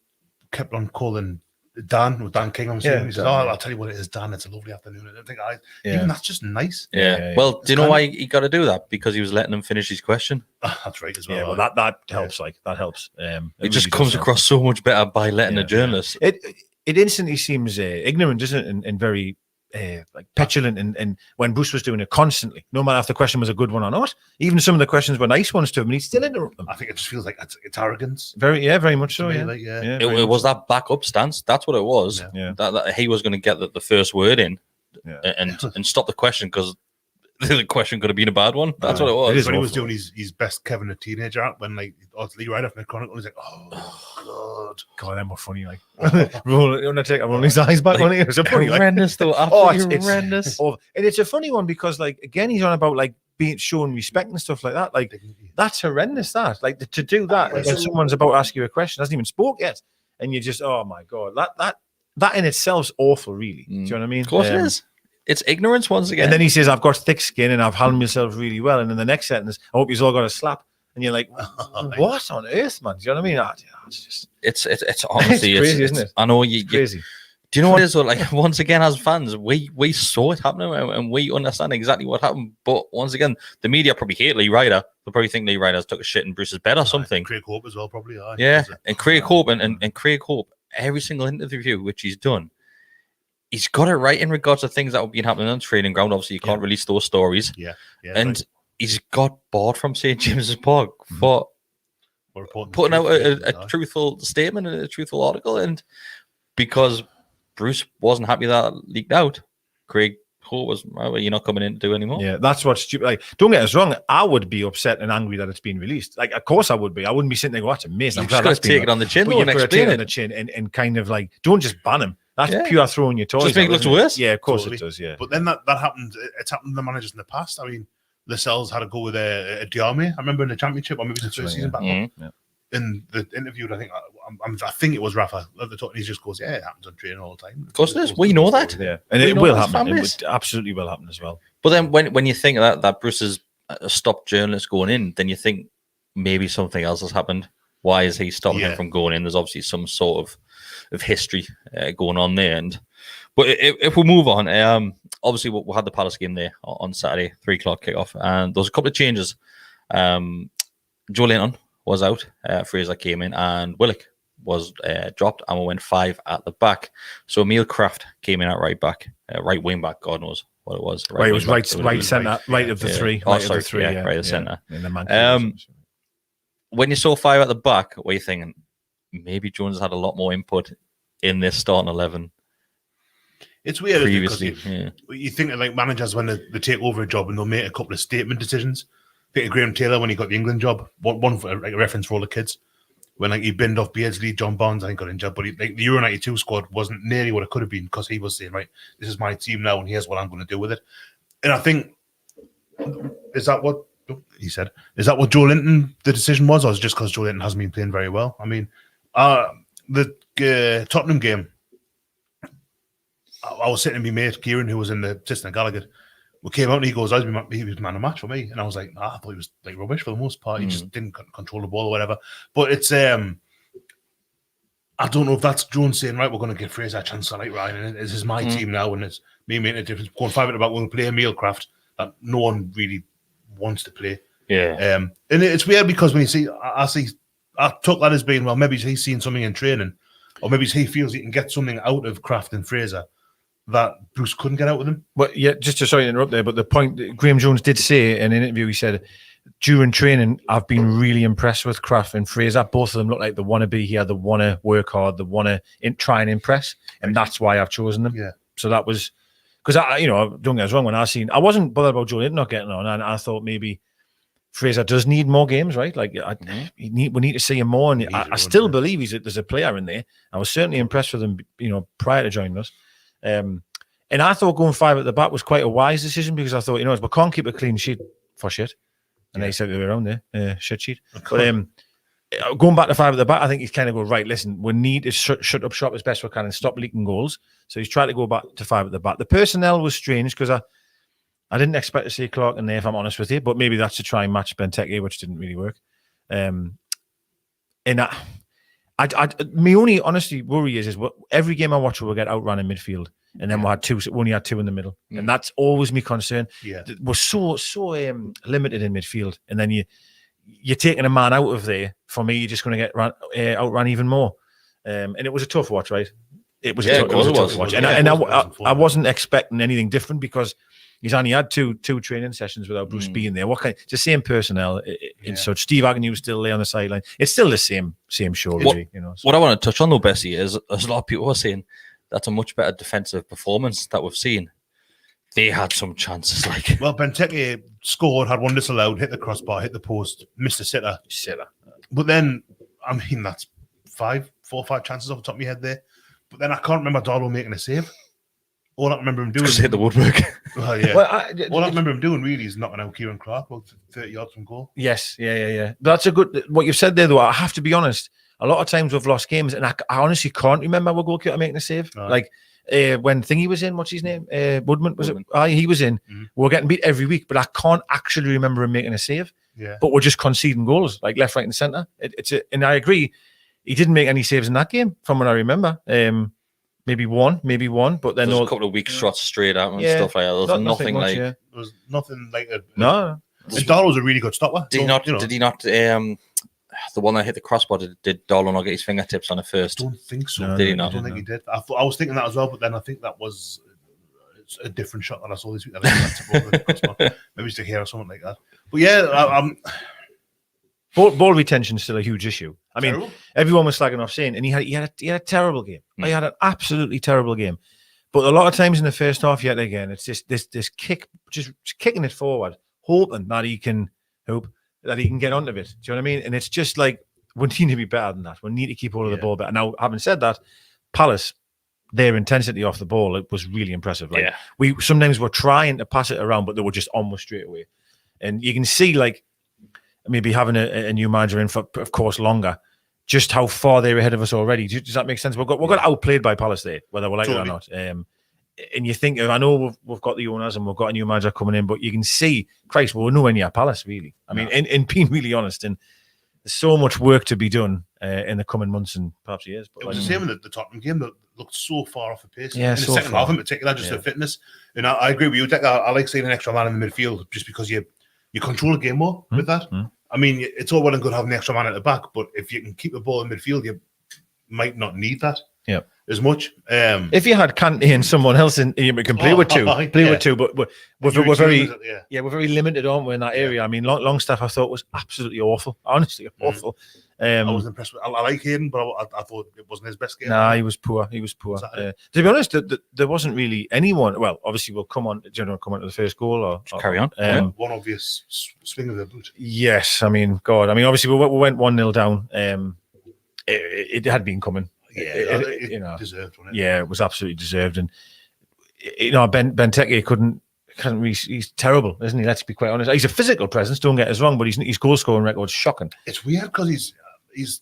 Speaker 2: kept on calling Dan King, I'm saying.
Speaker 3: Yeah,
Speaker 2: He said,
Speaker 3: Dan,
Speaker 2: I'll tell you what it is, Dan. It's a lovely afternoon. And I think
Speaker 3: Yeah.
Speaker 2: even that's just nice.
Speaker 1: Yeah. Well, do you know why he got to do that? Because he was letting him finish his question.
Speaker 2: That's right as well.
Speaker 3: Yeah, well, that helps. Like that helps.
Speaker 1: It just comes across so much better by letting a journalist.
Speaker 3: It instantly seems ignorant, doesn't it? And very like petulant. And when Bruce was doing it constantly, no matter if the question was a good one or not, even some of the questions were nice ones to him, and he'd still interrupt them.
Speaker 2: I think it just feels like it's arrogance.
Speaker 3: Very much so.
Speaker 2: Me,
Speaker 3: Yeah,
Speaker 2: like,
Speaker 1: It was that backup stance. That's what it was.
Speaker 3: Yeah.
Speaker 1: That he was going to get the first word in
Speaker 3: Yeah.
Speaker 1: and stop the question because the question could have been a bad one. That's what it was.
Speaker 3: It is
Speaker 2: When he was
Speaker 3: awful.
Speaker 2: doing his best Kevin the Teenager act, when like Lee right off in the Chronicle, he's like,
Speaker 3: God, them were funny. Like Undertaker rolling his eyes back on it. It was a funny, like,
Speaker 1: horrendous though.
Speaker 3: oh,
Speaker 1: Absolutely
Speaker 3: it's
Speaker 1: horrendous.
Speaker 3: awful. And it's a funny one because, like, again, he's on about like being showing respect and stuff like that. Like, that's horrendous. That like to do that when someone's about to ask you a question, hasn't even spoke yet, and you just, oh my God, that in itself's awful. Really, do you know what I mean?
Speaker 1: Of course it is. It's ignorance once again.
Speaker 3: And then he says, "I've got thick skin and I've handled myself really well." And then the next sentence, "I hope you've all got a slap." And you're like, "What on earth, man?" Do you know what I mean? It's just
Speaker 1: it's honestly
Speaker 3: it's crazy, isn't it?
Speaker 1: I know
Speaker 3: it's crazy.
Speaker 1: Do you know what it is? Like once again, as fans, we saw it happening and we understand exactly what happened. But once again, the media probably hate Lee Ryder. They probably think Lee Ryder's took a shit in Bruce's bed or something.
Speaker 2: Craig Hope as well, probably.
Speaker 1: Yeah, and Craig Hope and Craig Hope, every single interview which he's done, he's got it right in regards to things that have been happening on training ground. Obviously, you can't release those stories.
Speaker 2: Yeah.
Speaker 1: And he's got bored from St. James's Park for putting out a truthful statement and a truthful article. And because Bruce wasn't happy that it leaked out, Craig Hope was, well, you're not coming in to do anymore.
Speaker 3: Yeah, that's what's stupid. Like, don't get us wrong, I would be upset and angry that it's been released. Like, of course I would be. I wouldn't be sitting there going, that's amazing.
Speaker 1: You've just got to take it on the chin, though, and explain it.
Speaker 3: On the chin and kind of like, don't just ban him. That's pure throwing your toys.
Speaker 1: Just make it look worse.
Speaker 3: Yeah, of course it does. Yeah,
Speaker 2: but then that happened. It's happened to the managers in the past. I mean, Lascelles had to go with a Diarmi. I remember in the championship, or maybe the first season back. In the interview, I think it was Rafa at the top, and he just goes, "Yeah, it happens on training all the time."
Speaker 1: Of course it is. We know that.
Speaker 3: Yeah, and it will happen. It absolutely will happen as well.
Speaker 1: But then when you think that Bruce has stopped journalists going in, then you think maybe something else has happened. Why is he stopping him from going in? There's obviously some sort of history going on there. But if we move on, obviously we had the Palace game there on Saturday, 3:00 kickoff, and there was a couple of changes. Joe Linton was out, Fraser came in, and Willock was dropped, and we went 5 at the back. So Emil Kraft came in at right back, right wing back, God knows what it was.
Speaker 3: It was right centre, right of the three.
Speaker 1: Right of the centre. When you saw 5 at the back, what are you thinking? Maybe Jones had a lot more input in this starting 11.
Speaker 2: It's weird
Speaker 1: previously.
Speaker 2: Because you think of like managers when they take over a job and they'll make a couple of statement decisions. Think of Graham Taylor when he got the England job. One for like a reference for all the kids. When like he binned off Beardsley, John Barnes, I think got injured, but the Euro 92 squad wasn't nearly what it could have been because he was saying, right, this is my team now and here's what I'm going to do with it. And I think, is that what he said? Is that what Joe Linton, the decision was, or is it just because Joe Linton hasn't been playing very well? I mean, the Tottenham game, I was sitting with my mate, Kieran, who was in the assistant at Gallowgate. We came out and he goes, he was man of match for me. And I was like, I thought he was like rubbish for the most part. He just didn't control the ball or whatever. But it's, I don't know if that's Jones saying, right, we're going to give Fraser a chance to like Ryan. And this is my team now. And it's me making a difference. Going 5 at the back, we're going to play Emil Kraft that no one really wants to play.
Speaker 1: Yeah.
Speaker 2: And it's weird because when you see, I took that as being, well, maybe he's seen something in training, or maybe he feels he can get something out of Kraft and Fraser that Bruce couldn't get out with him.
Speaker 3: But yeah, just to sorry to interrupt there, but the point Graeme Jones did say in an interview, he said, during training, I've been really impressed with Kraft and Fraser. Both of them look like they want to be here, they want to work hard, they want to try and impress, and that's why I've chosen them.
Speaker 2: Yeah.
Speaker 3: So that was because don't get us wrong. When I wasn't bothered about Joe Linton not getting on, and I thought maybe Fraser does need more games, right? Like we need to see him more, and I still believe there's a player in there. I was certainly impressed with him, prior to joining us. And I thought going 5 at the back was quite a wise decision because I thought, we can't keep a clean sheet for shit. And they said the way around there, shit sheet. But going back to 5 at the back, I think he's kind of go, right, listen, we need to shut up shop as best we can and stop leaking goals. So he's tried to go back to 5 at the back. The personnel was strange because I didn't expect to see Clark in there, if I'm honest with you, but maybe that's to try and match Benteke, which didn't really work. And My only honestly worry is every game I watch we'll get outrun in midfield, and then we only had two in the middle, and that's always my concern.
Speaker 2: Yeah,
Speaker 3: We're so limited in midfield, and then you're taking a man out of there. For me, you're just going to get outrun even more. And it was a tough watch, right? It was a tough watch, and I wasn't expecting anything different because he's only had two training sessions without Bruce being there. It's the same personnel in such. Steve Agnew's still there on the sideline. It's still the same show, really.
Speaker 1: What I want to touch on though, Bessie, is there's a lot of people are saying that's a much better defensive performance that we've seen. They had some chances,
Speaker 2: well, Benteke scored, had one disallowed, hit the crossbar, hit the post, missed a sitter. But then, I mean, that's 4 or 5 chances off the top of my head there. But then I can't remember Darlow making a save. All I remember him doing
Speaker 1: is hit the woodwork.
Speaker 2: Well, yeah. All I remember him doing really is knocking out Kieran Clark about 30 yards from goal.
Speaker 3: Yes, yeah. That's a good. What you've said there, though. I have to be honest. A lot of times we've lost games, and I honestly can't remember our goalkeeper making a save. Right. When Thingy was in, what's his name? Woodman was it? He was in. Mm-hmm. We're getting beat every week, but I can't actually remember him making a save.
Speaker 2: Yeah.
Speaker 3: But we're just conceding goals, left, right, and centre. And I agree. He didn't make any saves in that game, from what I remember. Maybe one, but then
Speaker 1: there's a couple of weak shots straight out and stuff like that. There was nothing like.
Speaker 2: There was nothing like that.
Speaker 3: No.
Speaker 2: Darlow was a really good stopper.
Speaker 1: Did he not? The one that hit the crossbar, did Darlow not get his fingertips on it first?
Speaker 2: I don't think so.
Speaker 1: No, did he not?
Speaker 2: I don't think he did. I was thinking that as well, but then I think that was a different shot that I saw this week. I think that's maybe it's the hair or something like that. But yeah,
Speaker 3: ball retention is still a huge issue. I mean,
Speaker 2: terrible.
Speaker 3: Everyone was slagging off saying, and he had a terrible game. He had an absolutely terrible game. But a lot of times in the first half, yet again, it's just this kick, just kicking it forward, hoping that he can get onto it. Do you know what I mean? And it's just like, we need to be better than that. We need to keep hold of the ball better. Now, having said that, Palace, their intensity off the ball, it was really impressive. We sometimes were trying to pass it around, but they were just almost straight away. And you can see, maybe having a new manager in for, of course, longer, just how far they're ahead of us already. Does that make sense? We got outplayed by Palace there, whether we like it or not. And you think, I know we've got the owners and we've got a new manager coming in, but you can see, Christ, we're nowhere near Palace, really. I mean, in being really honest, and there's so much work to be done in the coming months and perhaps years. But
Speaker 2: it was the same in the Tottenham game that looked so far off the pace.
Speaker 3: Yeah,
Speaker 2: in the second half in particular, just the fitness. And I agree with you, Deka. I like seeing an extra man in the midfield just because you control the game more with that. I mean, it's all well and good having the extra man at the back, but if you can keep the ball in midfield, you might not need that as much.
Speaker 3: If you had Kante and someone else in, you can play with two, but we're very limited, aren't we, in that area? I mean, Longstaff I thought was absolutely awful, honestly awful.
Speaker 2: I wasn't impressed with. I like Hayden, but I thought it wasn't his best game.
Speaker 3: Nah, he was poor. To be honest, there wasn't really anyone. Well, obviously, we'll come on to the first goal or
Speaker 1: carry on.
Speaker 2: One obvious swing of the boot.
Speaker 3: Yes, I mean, God. I mean, obviously, we went 1-0 down. It had been coming.
Speaker 2: It deserved, wasn't it?
Speaker 3: Yeah, it was absolutely deserved. And Benteke he's terrible, isn't he? Let's be quite honest. He's a physical presence, don't get us wrong, but his goal scoring record's shocking.
Speaker 2: It's weird because he's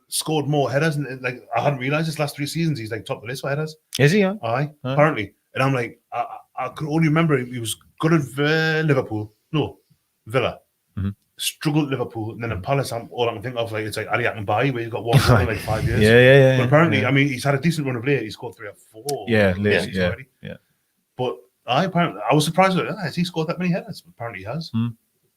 Speaker 2: scored more headers, and I hadn't realised this last 3 seasons he's top of the list for headers.
Speaker 3: Is he? Yeah?
Speaker 2: Aye, apparently. And I'm like, I could only remember he was good at Villa. Mm-hmm. Struggled at Liverpool, and then at Palace, all I can think of it's like Adiak and Bailly, where he's got one for 5 years.
Speaker 3: Yeah.
Speaker 2: But apparently, I mean, he's had a decent run of late. He scored 3 or 4.
Speaker 3: Yeah.
Speaker 2: But I was surprised. Has he scored that many headers? Apparently, he has.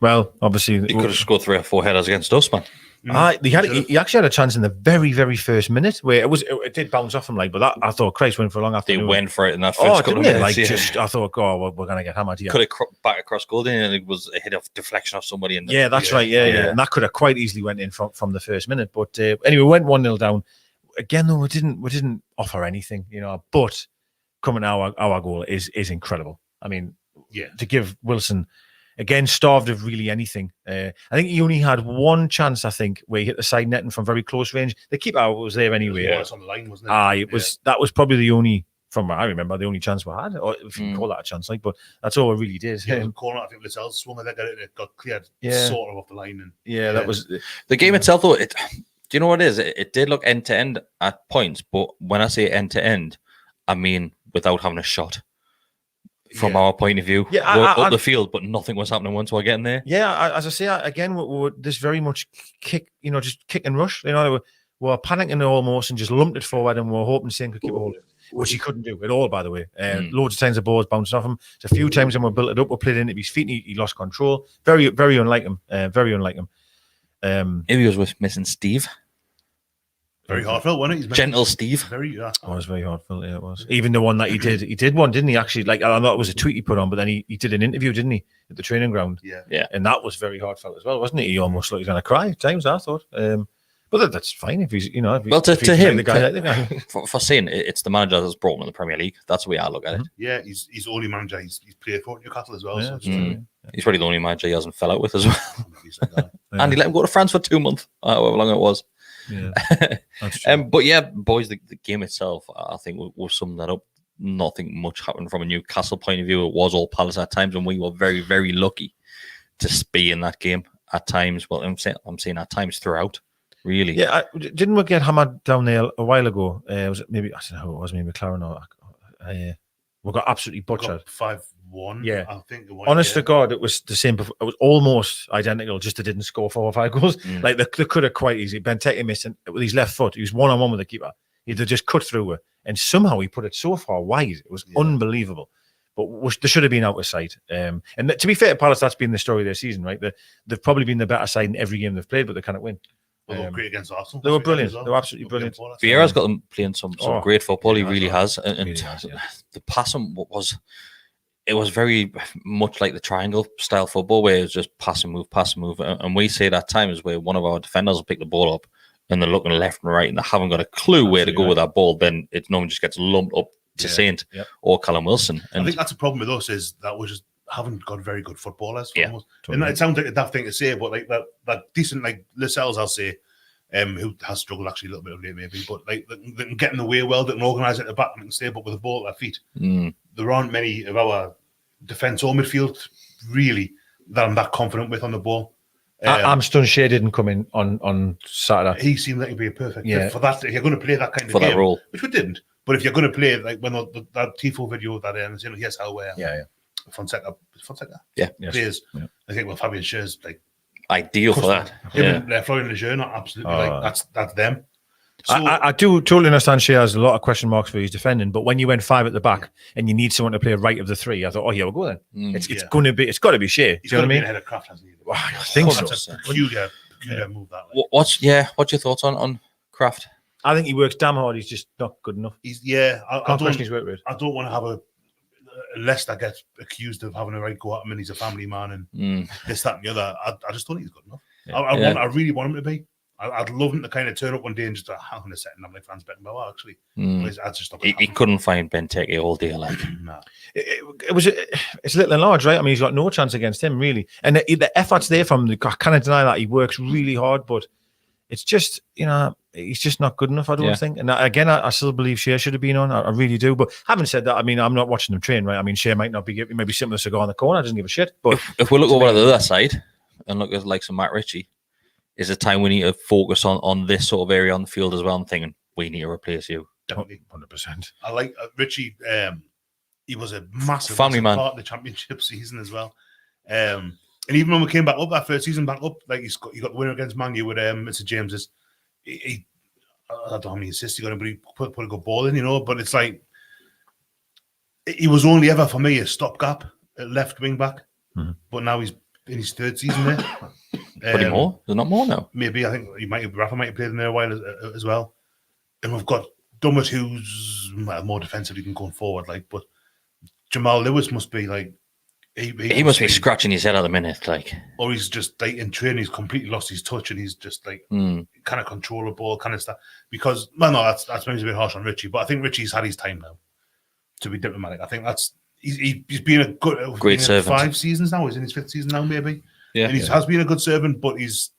Speaker 3: Well, obviously,
Speaker 1: he could have scored 3 or 4 headers against us, man.
Speaker 3: He actually had a chance in the very, very first minute where it did bounce off him, but that I thought Christ went for a long afternoon.
Speaker 1: They went for it in that first couple of minutes.
Speaker 3: I thought, we're going to get hammered here.
Speaker 1: Could have back across goal, and it was a hit of deflection of somebody.
Speaker 3: That's right. Yeah, and that could have quite easily went in from the first minute. But anyway, we went 1-0 down. Again, though, we didn't offer anything, But coming our goal is incredible. I mean, to give Wilson. Again, starved of really anything. I think he only had one chance, where he hit the side netting from very close range. The keeper was there anyway.
Speaker 2: Yeah, it's on the line, wasn't it?
Speaker 3: That was probably the only, from what I remember, the only chance we had, or if you can call that a chance, but that's all we really did.
Speaker 2: Yeah, the corner, I think Lascelles swung and it got cleared sort of off the line. And
Speaker 3: that was...
Speaker 1: The game itself, though, do you know what it is? It did look end-to-end at points, but when I say end-to-end, I mean without having a shot. From our point of view, up the field, but nothing was happening once we're getting there.
Speaker 3: Yeah, as I say, again, we're this very much kick, just kick and rush. were panicking almost and just lumped it forward and were hoping Saint could keep a hold of it, which he couldn't do at all, by the way. Loads of times the ball was bouncing off him. There's a few times when we built it up, we played it into his feet and he lost control. Very, very unlike him. Very unlike him.
Speaker 1: Maybe he was with missing Steve.
Speaker 2: Very heartfelt, wasn't it?
Speaker 1: Gentle Steve.
Speaker 2: It
Speaker 3: was very heartfelt, yeah, it was. Even the one that he did one, didn't he? Actually, like, I thought it was a tweet he put on, but then he did an interview, didn't he, at the training ground?
Speaker 2: Yeah.
Speaker 3: And that was very heartfelt as well, wasn't it? He almost looked like he was going to cry at times, I thought. But that's fine if he's, you know.
Speaker 1: To him,
Speaker 3: the guy,
Speaker 1: for saying it's the manager that's brought him to the Premier League. That's the way I look at it.
Speaker 2: Yeah, he's the only manager he's played for at Newcastle as well.
Speaker 3: Yeah,
Speaker 2: so
Speaker 1: he's probably the only manager he hasn't fell out with as well. And he let him go to France for 2 months, however long it was.
Speaker 3: Yeah, that's true.
Speaker 1: But yeah, boys, the game itself, I think we'll sum that up. Nothing much happened from a Newcastle point of view. It was all Palace at times, and we were very, very lucky to be in that game at times. Well, I'm saying at times throughout. Really?
Speaker 3: Yeah, didn't we get hammered down there a while ago? Was it maybe, I don't know who it was, maybe McLaren or we got absolutely butchered.
Speaker 2: 5-1.
Speaker 3: Yeah,
Speaker 2: I think.
Speaker 3: Honest to God, it was the same. It was almost identical. Just they didn't score 4 or 5 goals. Like they could have quite easily. Benteke missed with his left foot. He was 1-on-1 with the keeper. He'd have just cut through it, and somehow he put it so far wide. It was unbelievable. But they should have been out of sight. And to be fair to Palace, that's been the story of their season, right? They've probably been the better side in every game they've played, but they cannot win.
Speaker 2: They were great against Arsenal.
Speaker 3: They were brilliant. They were absolutely brilliant.
Speaker 1: Vieira's got them playing some great football. He really has. And
Speaker 3: Really has, yeah.
Speaker 1: The passing was very much like the triangle style football, where it's just pass and move. And we say that times where one of our defenders will pick the ball up and they're looking left and right and they haven't got a clue where to go with that ball. Then it normally just gets lumped up to Saint or Callum Wilson. And I
Speaker 2: think that's the problem with us, is that we just haven't got very good footballers.
Speaker 1: Totally.
Speaker 2: And it sounds like a daft thing to say, but like that decent, like Lascelles, I'll say, who has struggled actually a little bit of late maybe, but like they can get in the way well, they can organise at the back and can stay up with the ball at their feet. There aren't many of our defence or midfield really that I'm that confident with on the ball.
Speaker 3: I'm stunned Shea didn't come in on Saturday.
Speaker 2: He seemed like he'd be a perfect fit for that. If you're going to play that kind of
Speaker 1: for
Speaker 2: game,
Speaker 1: that role,
Speaker 2: which we didn't, but if you're going to play like when that Tifo video that here's how Fonseca plays. Yeah. I think Fabian Schär's like
Speaker 1: ideal for that.
Speaker 2: Florian Lejeune, not absolutely that's them. So,
Speaker 3: I do totally understand Shea has a lot of question marks for his defending, but when you went 5 at the back and you need someone to play right of the 3, I thought, oh yeah, we'll go then. It's got to be Shea.
Speaker 2: He's got to be ahead of Kraft, hasn't he?
Speaker 3: I think so.
Speaker 2: That's a peculiar move that way.
Speaker 1: What's your thoughts on Kraft?
Speaker 3: I think he works damn hard. He's just not good enough.
Speaker 2: I
Speaker 3: can't question his work rate.
Speaker 2: I don't want to have a Leicester gets accused of having a right go at him and he's a family man and this, that, and the other. I just don't think he's good enough. I really want him to be. I'd love him to kind of turn up one day and just hang on a second. I'm like Franz Beckenbauer, actually. I just
Speaker 1: he couldn't find Benteke all day. Like,
Speaker 2: no.
Speaker 3: It's little and large, right? I mean, he's got no chance against him, really. And the effort's there from him. I cannot deny that. He works really hard, but it's just, he's just not good enough, I don't think. And again, I still believe Shea should have been on. I really do. But having said that, I mean, I'm not watching them train, right? I mean, Shea might not be, maybe sitting with a cigar in the corner, doesn't give a shit. But
Speaker 1: if we look over to the other side and look at like some Matt Ritchie, is it time we need to focus on this sort of area on the field as well? I'm thinking we need to replace you.
Speaker 2: Definitely.
Speaker 3: 100%.
Speaker 2: I like Ritchie. He was a massive
Speaker 1: family man
Speaker 2: part of the championship season as well. And even when we came back up, that first season back up, like he got the winner against Man U with Mr. James's. I don't know how many assists he got, but he put a good ball in, but it's like he was only ever for me a stopgap at left wing back. But now he's in his 3rd season there.
Speaker 1: Pretty more? There's not more now.
Speaker 2: Maybe I think Rafa might have played in there a while as well. And we've got Dummett, who's more defensively than going forward, but Jamal Lewis must be like
Speaker 1: he must be scratching his head at the minute, like,
Speaker 2: or he's just like in training, he's completely lost his touch and he's just like kind of control the ball, kind of stuff. Because that's maybe a bit harsh on Ritchie, but I think Ritchie's had his time now. To be diplomatic, I think he's been a
Speaker 1: great servant.
Speaker 2: 5 seasons now. He's in his 5th season now, maybe.
Speaker 1: Yeah,
Speaker 2: and he has been a good servant, but he's.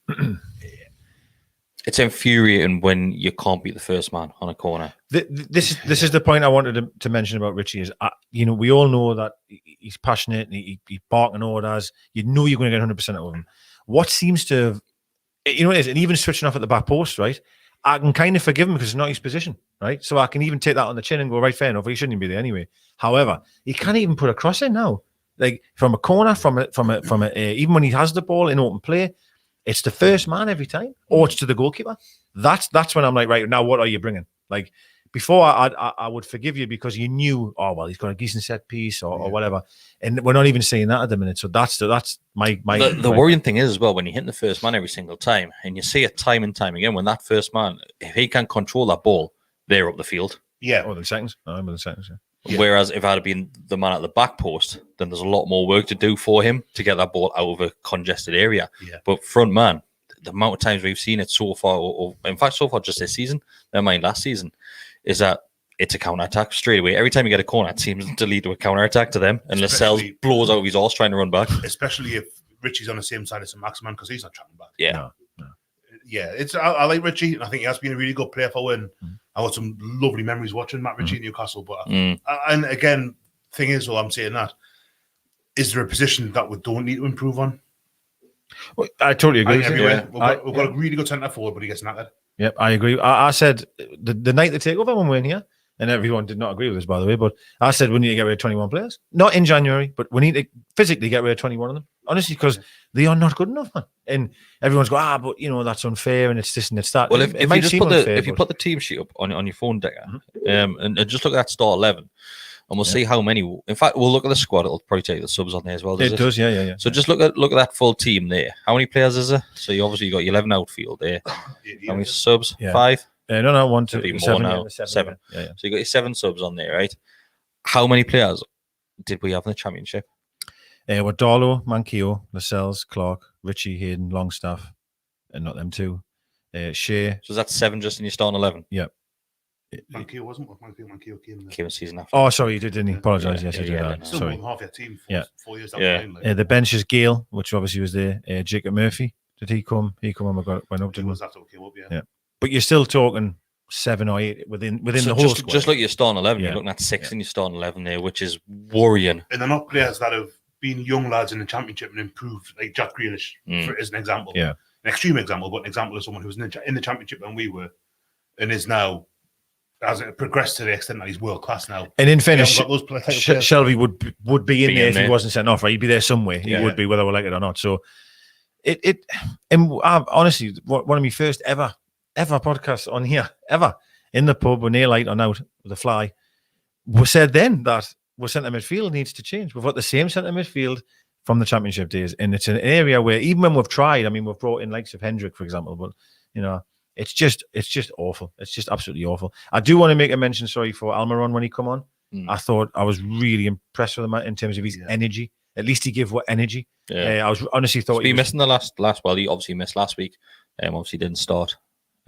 Speaker 3: It's
Speaker 1: infuriating when you can't beat the first man on a corner.
Speaker 3: This is the point I wanted to mention about Ritchie is, we all know that he's passionate and he's barking orders. You know you're going to get 100% out of him. What seems to have, it is, and even switching off at the back post, right? I can kind of forgive him because it's not his position, right? So I can even take that on the chin and go, right, fair enough, he shouldn't even be there anyway. However, he can't even put a cross in now. Like from a corner, from a even when he has the ball in open play, it's the first man every time, or it's to the goalkeeper. That's when I'm like, right, now what are you bringing? Like, before I would forgive you because you knew, oh well, he's got a decent set piece or whatever, and we're not even saying that at the minute. So that's my.
Speaker 1: The worrying thing is as well when you hit the first man every single time, and you see it time and time again. When that first man, if he can control that ball, they're up the field.
Speaker 2: Yeah,
Speaker 3: or the seconds. I remember the seconds. Yeah.
Speaker 1: Whereas if I had been the man at the back post, then there's a lot more work to do for him to get that ball out of a congested area.
Speaker 2: Yeah.
Speaker 1: But front man, the amount of times we've seen it so far, or in fact so far just this season, never mind last season, is that it's a counter-attack straight away. Every time you get a corner, it seems to lead to a counter-attack to them, and Lascelles blows out of his arse trying to run back.
Speaker 2: Especially if Richie's on the same side as Maximan, because he's not tracking back.
Speaker 1: Yeah.
Speaker 3: No.
Speaker 2: Yeah, I like Richie, and I think he has been a really good player for when I got some lovely memories watching Matt Ritchie at Newcastle. But and again, thing is, well, I'm saying that, is there a position that we don't need to improve on?
Speaker 3: Well, I totally agree.
Speaker 2: We've got a really good centre forward, but he gets knackered.
Speaker 3: Yep, I agree. I said the night they take over when we're in here, and everyone did not agree with us, by the way, but I said we need to get rid of 21 players. Not in January, but we need to physically get rid of 21 of them. Honestly, because they are not good enough, man. And everyone's going, but that's unfair, and it's this and it's that.
Speaker 1: Well, if you just put the team sheet up on your phone, Deka, and just look at that start 11, and we'll see how many. In fact, we'll look at the squad. It'll probably take the subs on there as well.
Speaker 3: It does, yeah.
Speaker 1: So just look at that full team there. How many players is there? So you obviously got 11 outfield there. How many subs?
Speaker 3: Yeah.
Speaker 1: 5.
Speaker 3: No, 1, 2,
Speaker 1: be more
Speaker 3: 7.
Speaker 1: now. 7. Yeah. So you got your 7 subs on there, right? How many players did we have in the championship?
Speaker 3: With Darlow, Manquillo, Lascelles, Clark, Richie, Hayden, Longstaff, and not them two. Shea.
Speaker 1: So that's 7 just in your starting 11?
Speaker 3: Yeah.
Speaker 2: Manquillo wasn't. Manquillo
Speaker 1: came in season after.
Speaker 3: Oh, sorry, you didn't he? Apologise. Yes, you did.
Speaker 2: Still
Speaker 3: Sorry.
Speaker 2: more than half your team. 4 years down the line.
Speaker 3: The bench is Gale, which obviously was there. Jacob Murphy. Did he come? He come and went up.
Speaker 2: He was after came up,
Speaker 3: yeah. But you're still talking 7 or 8 within
Speaker 1: so
Speaker 3: the whole squad.
Speaker 1: Just like your starting 11, you're looking at 6 in your starting 11 there, which is worrying.
Speaker 2: And they're not players that have been young lads in the championship and improved, like Jack Grealish, as an example.
Speaker 3: Yeah.
Speaker 2: An extreme example, but an example of someone who was in the championship when we were, and is now, has it progressed to the extent that he's world class now.
Speaker 3: And in fairness, Shelby would be in there if he wasn't sent off, right? He'd be there somewhere. He would be, whether we like it or not. So and honestly, one of my first ever podcasts on here, ever, in the pub when Neil Light on out with a fly, we said then that our centre midfield needs to change. We've got the same centre midfield from the championship days, and it's an area where even when we've tried, I mean, we've brought in likes of Hendrick, for example, but it's just awful. It's just absolutely awful. I do want to make a mention, for Almiron when he come on. I thought I was really impressed with him in terms of his energy. At least he gave what energy. I was honestly thought
Speaker 1: he missing the last. Well, he obviously missed last week. Obviously didn't start.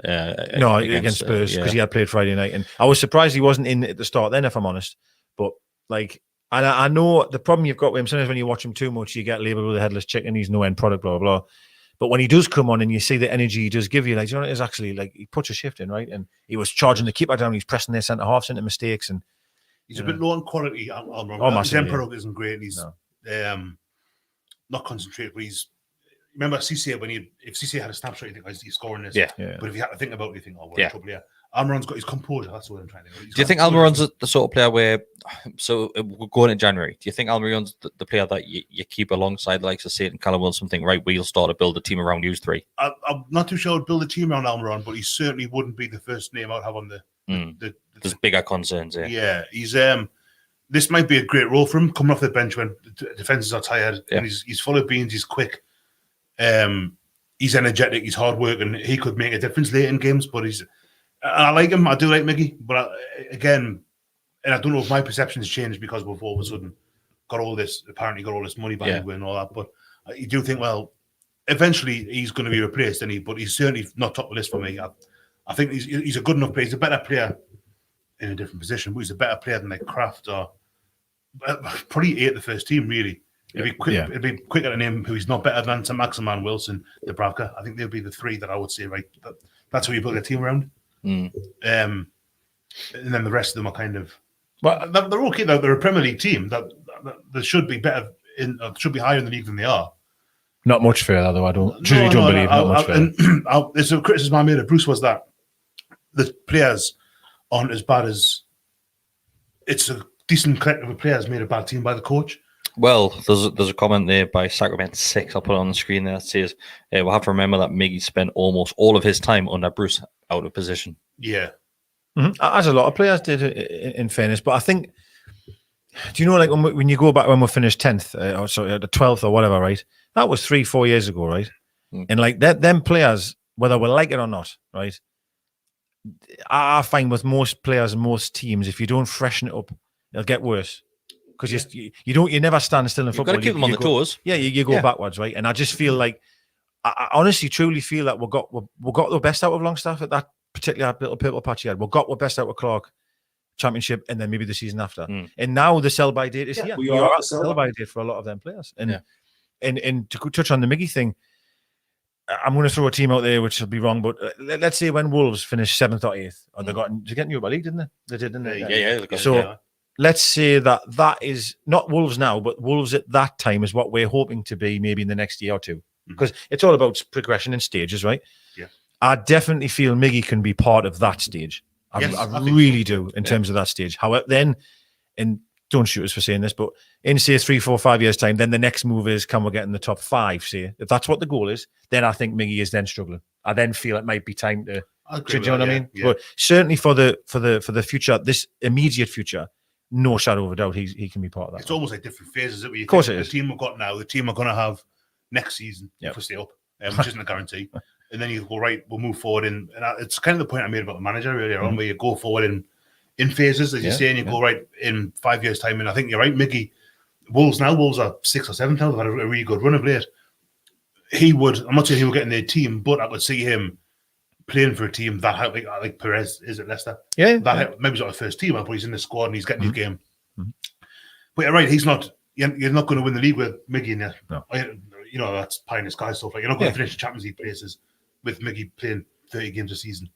Speaker 3: Against Spurs because he had played Friday night, and I was surprised he wasn't in at the start. Then, if I'm honest, but and I know the problem you've got with him. Sometimes when you watch him too much, you get labelled with a headless chicken. He's no end product, blah blah blah. But when he does come on and you see the energy he does give you, it's actually he puts a shift in, right? And he was charging the keeper down. He's pressing their centre halves into mistakes, and
Speaker 2: he's a bit low on quality. His end product isn't great. And he's not concentrated, but he's. Remember CC if CC had a snapshot, you think he's scoring this.
Speaker 1: Yeah.
Speaker 2: But if you had to think about it, you think, we're in trouble here. Almiron's got his composure. That's what I'm trying to do.
Speaker 1: Do you think Almiron's the sort of player where, so we're going in January, do you think Almiron's the player that you keep alongside the likes of Satan, Callum Wilson, think, right, we'll start to build a team around you three?
Speaker 2: I'm not too sure I'd build a team around Almiron, but he certainly wouldn't be the first name I'd have on
Speaker 1: There's bigger concerns,
Speaker 2: Yeah, he's this might be a great role for him, coming off the bench when the defences are tired. Yeah. And he's full of beans, he's quick. He's energetic, he's hard work, and he could make a difference late in games. But I like him. I do like Miggy, but again, and I don't know if my perception has changed because we've all of a sudden got all this money behind and all that. But you do think, well, eventually he's going to be replaced, but he's certainly not top of the list for me. I think he's a good enough player. He's a better player in a different position, but he's a better player than Kraft or probably the first team, really. It'd be quick. It'd be quicker to name who he's not better than to Maximan, Wilson, Dubravka. I think they'll be the three that I would say. Right, that's who you build a team around. And then the rest of them are kind of they're okay. They're a Premier League team that they should be better should be higher in the league than they are.
Speaker 3: Not much further, though. I don't believe not much further.
Speaker 2: There's a criticism I made of Bruce was that the players aren't as bad as it's a decent collective of players made a bad team by the coach.
Speaker 1: Well, there's a comment there by Sacrament 6. I'll put it on the screen there that says, we'll have to remember that Miggy spent almost all of his time under Bruce out of position.
Speaker 2: Yeah.
Speaker 3: Mm-hmm. As a lot of players did, in fairness. But I think, do you know, like when you go back when we finished 10th, or sorry, the 12th or whatever, right? That was 3-4 years ago, right? And like them players, whether we like it or not, right? I find with most players and most teams, if you don't freshen it up, it'll get worse. Because you never stand still in football.
Speaker 1: You've got to keep them on the toes.
Speaker 3: Yeah, you go backwards, right? And I just feel like, I honestly, truly feel that we got the best out of Longstaff at that particular little purple patch he had. We got the best out of Clark Championship, and then maybe the season after. And now the sell-by date is here. We are at the sell-by date for a lot of them players. And to touch on the Miggy thing, I'm going to throw a team out there which will be wrong, but let's say when Wolves finished 7th or 8th, or they get Europa League, didn't they? They did, didn't they?
Speaker 1: Yeah.
Speaker 3: So let's say that is not Wolves now, but Wolves at that time is what we're hoping to be maybe in the next year or two. Because it's all about progression and stages, right?
Speaker 2: Yeah.
Speaker 3: I definitely feel Miggy can be part of that stage. I really do in terms of that stage. However, then, and don't shoot us for saying this, but in say 3, 4, 5 years' time, then the next move is can we get in the top 5? Say if that's what the goal is, then I think Miggy is then struggling. I then feel it might be time to. Do you know what I mean? Yeah. But certainly for the future, this immediate future, no shadow of a doubt, he can be part of that.
Speaker 2: It's almost like different phases. Of
Speaker 3: course, it is.
Speaker 2: The team we've got now, the team we're going to have next season if we stay up, which isn't a guarantee. And then you go, right, we'll move forward. And it's kind of the point I made about the manager earlier on, where you go forward in phases, as you say, and you go, right, in 5 years' time. And I think you're right, Miggy. Wolves are 6th or 7th now. They've had a really good run of late. I'm not saying he would get in their team, but I could see him playing for a team that had, like Perez is at Leicester.
Speaker 3: Yeah.
Speaker 2: Maybe he's not the first team, but he's in the squad and he's getting his game. But you're right, you're not going to win the league with Miggy in there.
Speaker 3: No.
Speaker 2: You know, that's pie in the sky stuff. Like, you're not going to finish the Champions League places with Miggy playing 30 games a season.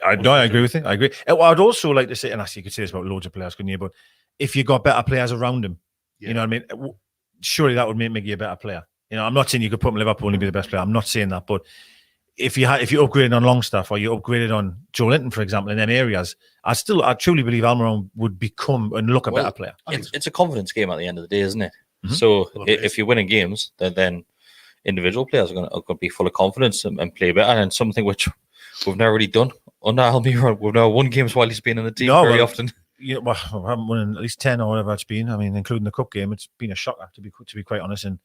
Speaker 3: I agree with you. I agree. I'd also like to say, and actually you could say this about loads of players, couldn't you? But if you got better players around him, you know what I mean? Surely that would make Miggy a better player. You know, I'm not saying you could put him in Liverpool and be the best player. I'm not saying that. But if you upgraded on Longstaff or you upgraded on Joe Linton, for example, in them areas, I truly believe Almiron would become and look a better player.
Speaker 1: It's a confidence game at the end of the day, isn't it? So if you're winning games, then individual players are going to be full of confidence and play better. And something which we've never really done under Almiron. We've never won games while he's been in the team very often.
Speaker 3: You know, well, I haven't won at least 10 or whatever it's been. I mean, including the cup game, it's been a shocker to be quite honest. And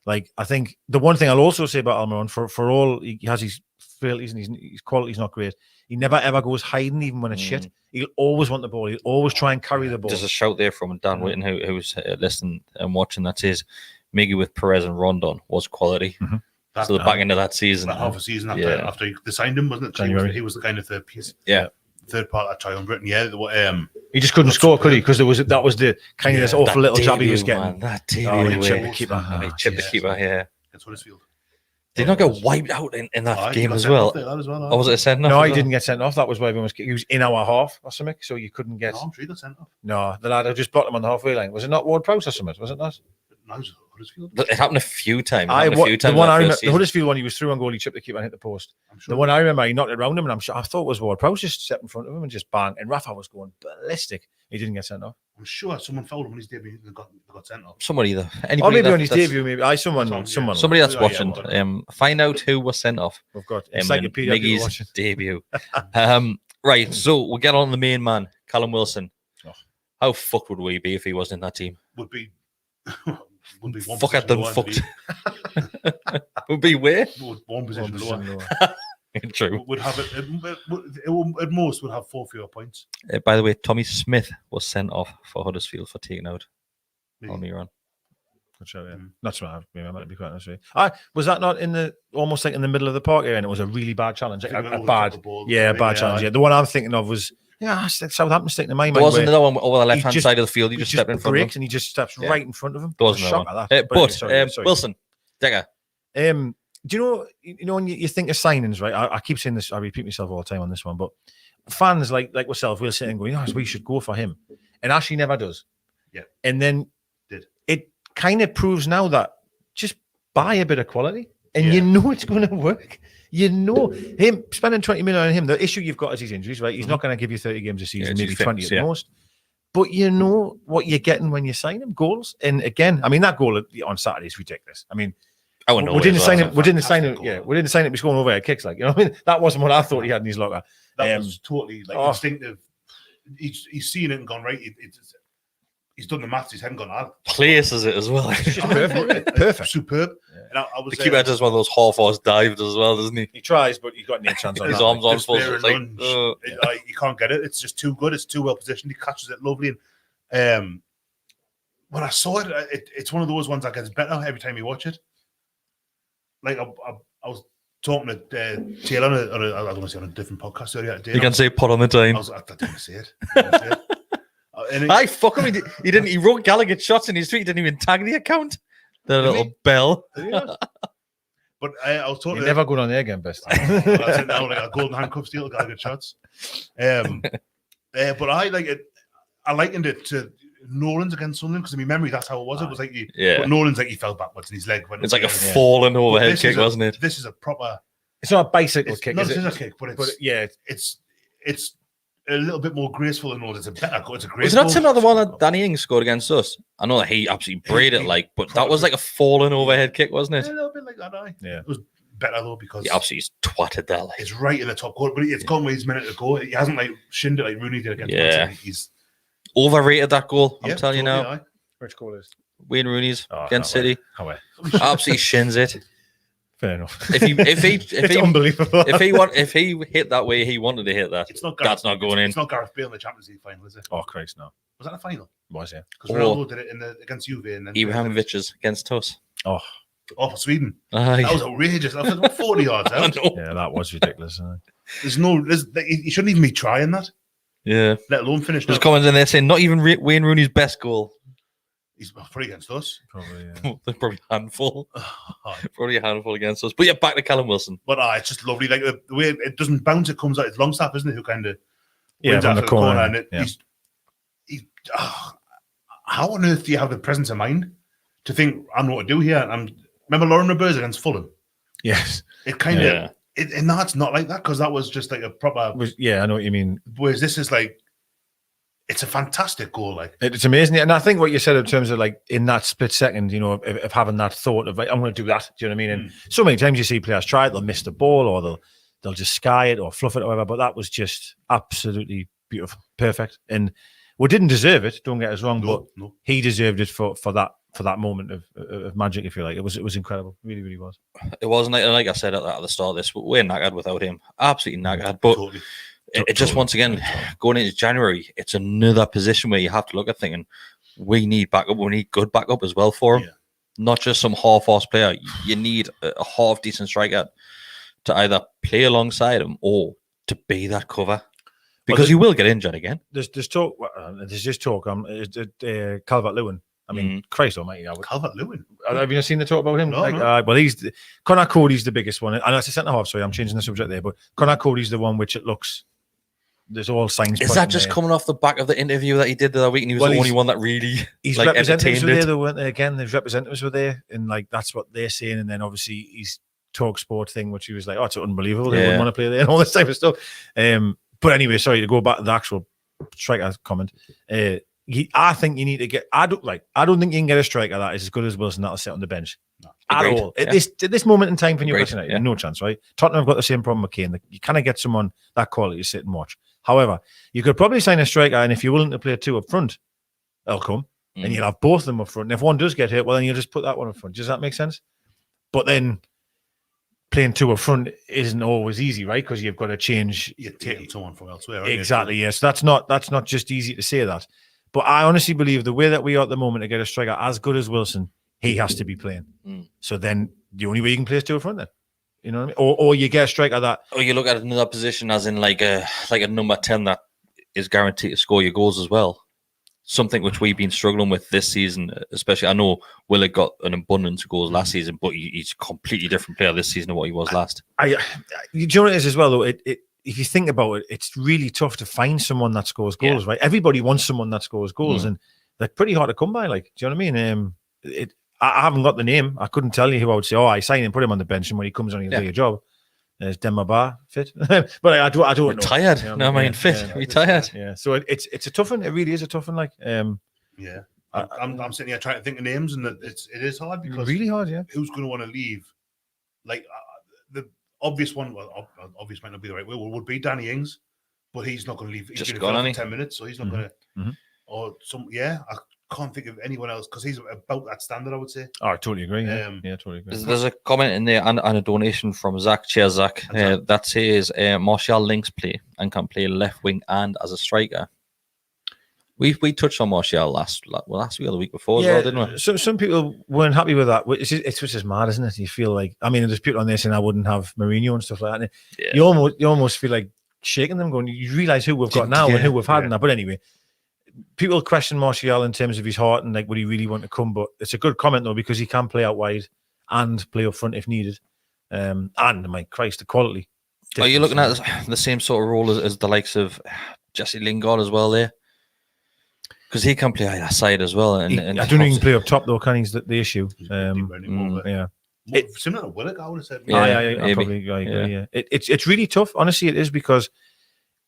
Speaker 3: like, I think the one thing I'll also say about Almiron, for all he has his frailties and his quality's not great, he never ever goes hiding even when it's shit. He'll always want the ball. He'll always try and carry the ball.
Speaker 1: There's a shout there from Dan Whitten who's listening and watching that says Miggy with Perez and Rondon was quality. So the back end of that season,
Speaker 2: half a season after they signed him, wasn't it?
Speaker 3: January.
Speaker 2: He was the kind of third piece.
Speaker 1: Yeah.
Speaker 2: Third part of that triumvirate.
Speaker 3: He just couldn't score, could he? Because that was the kind of this awful little job he was getting.
Speaker 1: Man, that debut,
Speaker 3: he chipped the keeper.
Speaker 1: He chipped the keeper. Yeah.
Speaker 2: That's what it's field.
Speaker 1: Did he not get wiped out in that game as well? Or was it a sent off?
Speaker 3: No, he didn't get sent off. That was why everyone was. He was in our half or something, so you couldn't get.
Speaker 2: No, I'm sure he got sent off.
Speaker 3: No, the lad just blocked him on the halfway line. Was it not Ward-Prowse or something? Was it not?
Speaker 2: No, it was Huddersfield.
Speaker 1: It happened a few times.
Speaker 3: The one I remember, the Huddersfield one, he was through on goal, he chipped the keeper and hit the post. The one I remember, he knocked it around him, and I thought it was Ward-Prowse just stepped in front of him and just bang. And Rafa was going ballistic. He didn't get sent off.
Speaker 2: I'm sure someone fouled him on his debut and got sent off.
Speaker 1: Somebody though.
Speaker 3: Or maybe on his debut, maybe. Someone.
Speaker 1: Somebody that's watching. Find out who was sent off.
Speaker 3: We've got encyclopedia
Speaker 1: Miggy's debut. Right, so we'll get on the main man, Callum Wilson. How fucked would we be if he wasn't in that team?
Speaker 2: Would be one
Speaker 1: fuck at them fucked. Would be where?
Speaker 2: One position lower.
Speaker 1: True.
Speaker 2: Would have it at most would have 4 fewer points.
Speaker 1: By the way, Tommy Smith was sent off for Huddersfield for taking out Almiron.
Speaker 3: Good show, yeah. That's what I remember, to be quite honest with you. Was that not almost like in the middle of the park area, and it was a really bad challenge? A bad challenge. Yeah, the one I'm thinking of was Southampton sticking to my mind.
Speaker 1: There wasn't another one over the left hand side of the field. He just stepped in front of him,
Speaker 3: and he just steps right in front of him.
Speaker 1: There wasn't that. But Wilson, Deka.
Speaker 3: Do you know when you think of signings, right? I keep saying this, I repeat myself all the time on this one, but fans like myself, we'll sit and go, we should go for him. And Ashley never does.
Speaker 2: Yeah.
Speaker 3: And then it kind of proves now that just buy a bit of quality and you know it's going to work. You know, him spending 20 million on him, the issue you've got is his injuries, right? He's not going to give you 30 games a season, maybe 20 at the most. but you know what you're getting when you sign him, goals. And again, I mean, that goal on Saturday is ridiculous. I mean, we didn't sign him. We didn't sign him. Yeah, we didn't sign him. He's going overhead kicks, like, you know what I mean. That wasn't what I thought he had in his locker.
Speaker 2: That was totally like instinctive. He's seen it and gone, right. He's done the maths. His head gone out.
Speaker 1: Places it as well.
Speaker 3: It's just perfect,
Speaker 2: superb.
Speaker 3: Yeah.
Speaker 2: And I was
Speaker 1: the keeper does one of those half-horse dives as well, doesn't he?
Speaker 3: He tries, but he's got no chance on
Speaker 1: his
Speaker 3: that.
Speaker 1: arms on full.
Speaker 2: It's like, you can't get it. It's just too good. It's too well positioned. He catches it lovely. And when I saw it, it's one of those ones that gets better every time you watch it. Like I was talking to Taylor I don't want to say on a different podcast earlier today.
Speaker 1: You can say pot on the time.
Speaker 2: I didn't want to say it.
Speaker 1: I fuck him. He didn't. He wrote Gallowgateshots in his tweet. He didn't even tag the account. The little bell.
Speaker 2: But I was talking.
Speaker 3: You're never going on there again, Best.
Speaker 2: That's it now, like a golden handcuff steal, Gallowgateshots. But I like it. I likened it to Nolan's against Sunderland because in my memory that's how it was. It was like but Nolan's like he fell backwards in his leg. When
Speaker 1: it's like a fallen overhead kick, wasn't it?
Speaker 2: This is a proper.
Speaker 3: It's not a bicycle kick.
Speaker 2: No, it is a kick, but it's a little bit more graceful than Nolan's. It's a better. It's a great.
Speaker 1: Was that similar to the one that Danny Ings scored against us? I know that he absolutely braided it, but that was like a fallen overhead kick, wasn't it?
Speaker 2: A little bit like that.
Speaker 3: Yeah,
Speaker 2: it was better though because
Speaker 1: he absolutely twatted that.
Speaker 2: It's right in the top corner, but it's gone with his minute to go. He hasn't like shinned it like Rooney did against.
Speaker 1: Yeah,
Speaker 2: he's
Speaker 1: overrated that goal. I'm telling you now.
Speaker 3: Which goal is
Speaker 1: Wayne Rooney's against City?
Speaker 3: How
Speaker 1: absolutely shins it.
Speaker 3: Fair enough.
Speaker 1: If
Speaker 3: it's unbelievable.
Speaker 1: If he hit that way he wanted to hit that, that's not going in.
Speaker 2: It's not Gareth Bale in the Champions League final, is it?
Speaker 3: Oh Christ, no.
Speaker 2: Was that a final?
Speaker 3: Was it?
Speaker 2: Because Ronaldo did it against Juve and then
Speaker 1: Ibrahimovic's against us.
Speaker 2: Oh, for Sweden. That was outrageous. That was about 40 yards out.
Speaker 3: Yeah, that was ridiculous.
Speaker 2: He shouldn't even be trying that.
Speaker 1: Yeah.
Speaker 2: Let alone finish.
Speaker 1: There's comments in there saying not even Wayne Rooney's best goal.
Speaker 2: He's probably against us.
Speaker 3: Probably,
Speaker 1: There's probably a handful. Probably a handful against us. But yeah, back to Callum Wilson.
Speaker 2: But it's just lovely. Like the way it doesn't bounce, it comes out. It's Longstaff, isn't it? Who kind of
Speaker 3: from the corner.
Speaker 2: And how on earth do you have the presence of mind to think I know what to do here? And remember Lauren Roberts against Fulham?
Speaker 3: Yes.
Speaker 2: It kind of and that's not like that because that was just like a proper.
Speaker 3: I know what you mean.
Speaker 2: Whereas this is like. It's a fantastic goal, like
Speaker 3: it's amazing, and I think what you said in terms of like in that split second, you know, of having that thought of like I'm going to do that. Do you know what I mean? And so many times you see players try it, they'll miss the ball, or they'll just sky it or fluff it or whatever. But that was just absolutely beautiful, perfect, and we didn't deserve it. Don't get us wrong, but he deserved it for that moment of magic, if you like. It was incredible, really, really was.
Speaker 1: It wasn't like I said at the start of this. We're knackered without him, absolutely knackered, but.
Speaker 2: Totally.
Speaker 1: It just once again going into January, it's another position where you have to look at thinking we need backup. We need good backup as well for him, not just some half-horse player. You need a half decent striker to either play alongside him or to be that cover because he will get injured again.
Speaker 3: There's talk. There's just talk. Calvert-Lewin. I mean, Christ Almighty!
Speaker 2: Calvert-Lewin.
Speaker 3: Have you seen the talk about him?
Speaker 2: No,
Speaker 3: well, Conor Cody's the biggest one, and that's a centre half. Sorry, I'm changing the subject there, but Conor Cody's the one which it looks. There's all signs.
Speaker 1: Is that just coming off the back of the interview that he did the other week, and he was the only one that really
Speaker 3: representatives were there, though, weren't they? Again, the representatives were there, and like that's what they're saying. And then obviously his talk sport thing, which he was like, "Oh, it's unbelievable. They wouldn't want to play there," and all this type of stuff. But anyway, sorry to go back to the actual striker comment. I think you need to get. I don't think you can get a striker that is as good as Wilson that'll sit on the bench. At all. At this moment in time for Newcastle United, no chance, right? Tottenham have got the same problem with Kane. You kind of get someone that quality to sit and watch. However, you could probably sign a striker, and if you're willing to play two up front, they'll come, and you'll have both of them up front. And if one does get hit, well, then you'll just put that one up front. Does that make sense? But then playing two up front isn't always easy, right? Because you've got to change.
Speaker 2: You're taking someone from elsewhere.
Speaker 3: Exactly. Yes, that's not just easy to say that. But I honestly believe the way that we are at the moment to get a striker as good as Wilson, he has to be playing. So then the only way you can play is two up front then. You know what I mean? Or you get a striker that...
Speaker 1: Or you look at another position as in like a number 10 that is guaranteed to score your goals as well. Something which we've been struggling with this season, especially. I know Willard got an abundance of goals last season, but he's a completely different player this season than what he was last.
Speaker 3: You know what it is as well, though? If you think about it, it's really tough to find someone that scores goals, right? Everybody wants someone that scores goals, and they're pretty hard to come by. Like, do you know what I mean? I haven't got the name. I couldn't tell you who I would say, I sign him, put him on the bench, and when he comes on, he'll do your job. Is Demba fit? But I don't know.
Speaker 1: Retired.
Speaker 3: You know
Speaker 1: No, I mean fit.
Speaker 3: yeah,
Speaker 1: Retired.
Speaker 3: Yeah. So it's a tough one. It really is a tough one. Like
Speaker 2: yeah. I'm sitting here trying to think of names, and it is hard because
Speaker 3: really hard. Yeah.
Speaker 2: Who's going to want to leave? Like the obvious one. Well, obvious might not be the right word. Would be Danny Ings, but he's not going to leave. He's
Speaker 1: Just
Speaker 2: gone
Speaker 1: gone,
Speaker 2: for 10 minutes, so he's not going to. Or some. Yeah, I can't think of anyone else because he's about that standard. I would say.
Speaker 3: Oh, I totally agree. Yeah, totally agree.
Speaker 1: There's a comment in there and a donation from Zach. Cheers, Zach. That says Martial links play and can play left wing and as a striker. We touched on Martial last week or the week before as well, didn't we?
Speaker 3: So some people weren't happy with that. It's just mad, isn't it? You feel like, I mean, there's people on there saying I wouldn't have Mourinho and stuff like that. Yeah. You almost feel like shaking them, going, you realise who we've got now and who we've had in that. But anyway, people question Martial in terms of his heart and like would he really want to come? But it's a good comment though because he can play out wide and play up front if needed. And my Christ, the quality.
Speaker 1: Are you looking at the same sort of role as the likes of Jesse Lingard as well there? Because he can play either side as well. And
Speaker 3: I don't think he can play up top though. Can he's the issue?
Speaker 2: Yeah. Similar to Willock, I would have said.
Speaker 3: I agree. Yeah. It's really tough. Honestly, it is because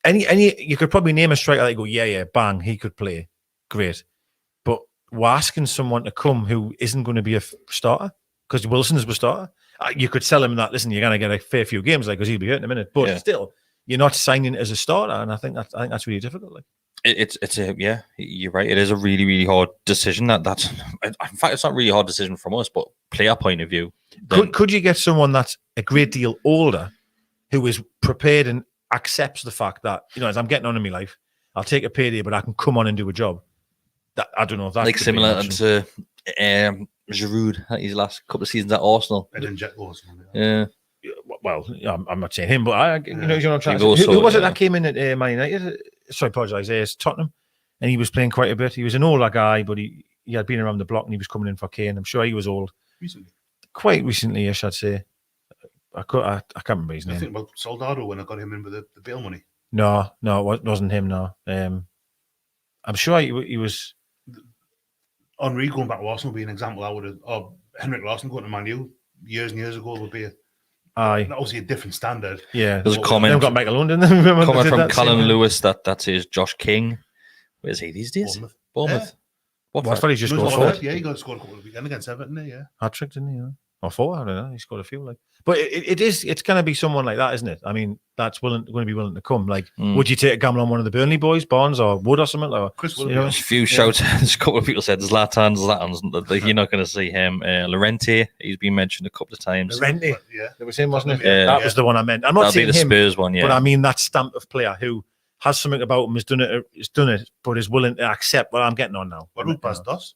Speaker 3: any you could probably name a striker that you go, bang, he could play, great. But we're asking someone to come who isn't going to be a starter because Wilson's a starter. You could tell him that. Listen, you're going to get a fair few games, like because he'll be hurt in a minute. But still, you're not signing as a starter, and I think that's really difficult. Like.
Speaker 1: You're right. It is a really, really hard decision. That's in fact, it's not really a hard decision from us, but player point of view.
Speaker 3: Could you get someone that's a great deal older, who is prepared and accepts the fact that as I'm getting on in my life, I'll take a payday, but I can come on and do a job. That I don't know if that's
Speaker 1: like similar to Giroud his last couple of seasons at Arsenal.
Speaker 3: Yeah. Well, I'm not saying him, but you know what I'm trying to say. Who was it that came in at Man United? Sorry, apologise. It's Tottenham, and he was playing quite a bit. He was an older guy, but he had been around the block, and he was coming in for Kane. I'm sure he was old. Quite recently-ish, I'd say. I can't remember his name.
Speaker 2: I think about Soldado when I got him in with the bail money.
Speaker 3: No, it wasn't him. No, I'm sure he was.
Speaker 2: Henry going back to Arsenal would be an example. I would have. Or Henrik Larsson going to Man U years and years ago would be obviously a different standard.
Speaker 3: Yeah,
Speaker 1: there's a comment.
Speaker 3: They've got Michael London.
Speaker 1: Comment from Callum Lewis that says Josh King. Where's he these days? Bournemouth.
Speaker 3: What? I thought he just scored 4.
Speaker 2: Yeah, he got scored a couple of weekends against Everton. Yeah,
Speaker 3: hat-trick, didn't he? Yeah. Or 4, I don't know. He scored a few. But it's going to be someone like that, isn't it? I mean, that's going to be willing to come. Would you take a gamble on one of the Burnley boys, Barnes or Wood or something? Or
Speaker 2: Chris,
Speaker 1: a few shouts. There's a couple of people said Zlatan's. You're not going to see him. Lorente, he's been mentioned a couple of times.
Speaker 3: Lorente, it was him, wasn't it? That was the one I meant. I'm not saying
Speaker 1: the Spurs one,
Speaker 3: but I mean that stamp of player who has something about him, has done it, but is willing to accept what I'm getting on now.
Speaker 2: What Rupas does.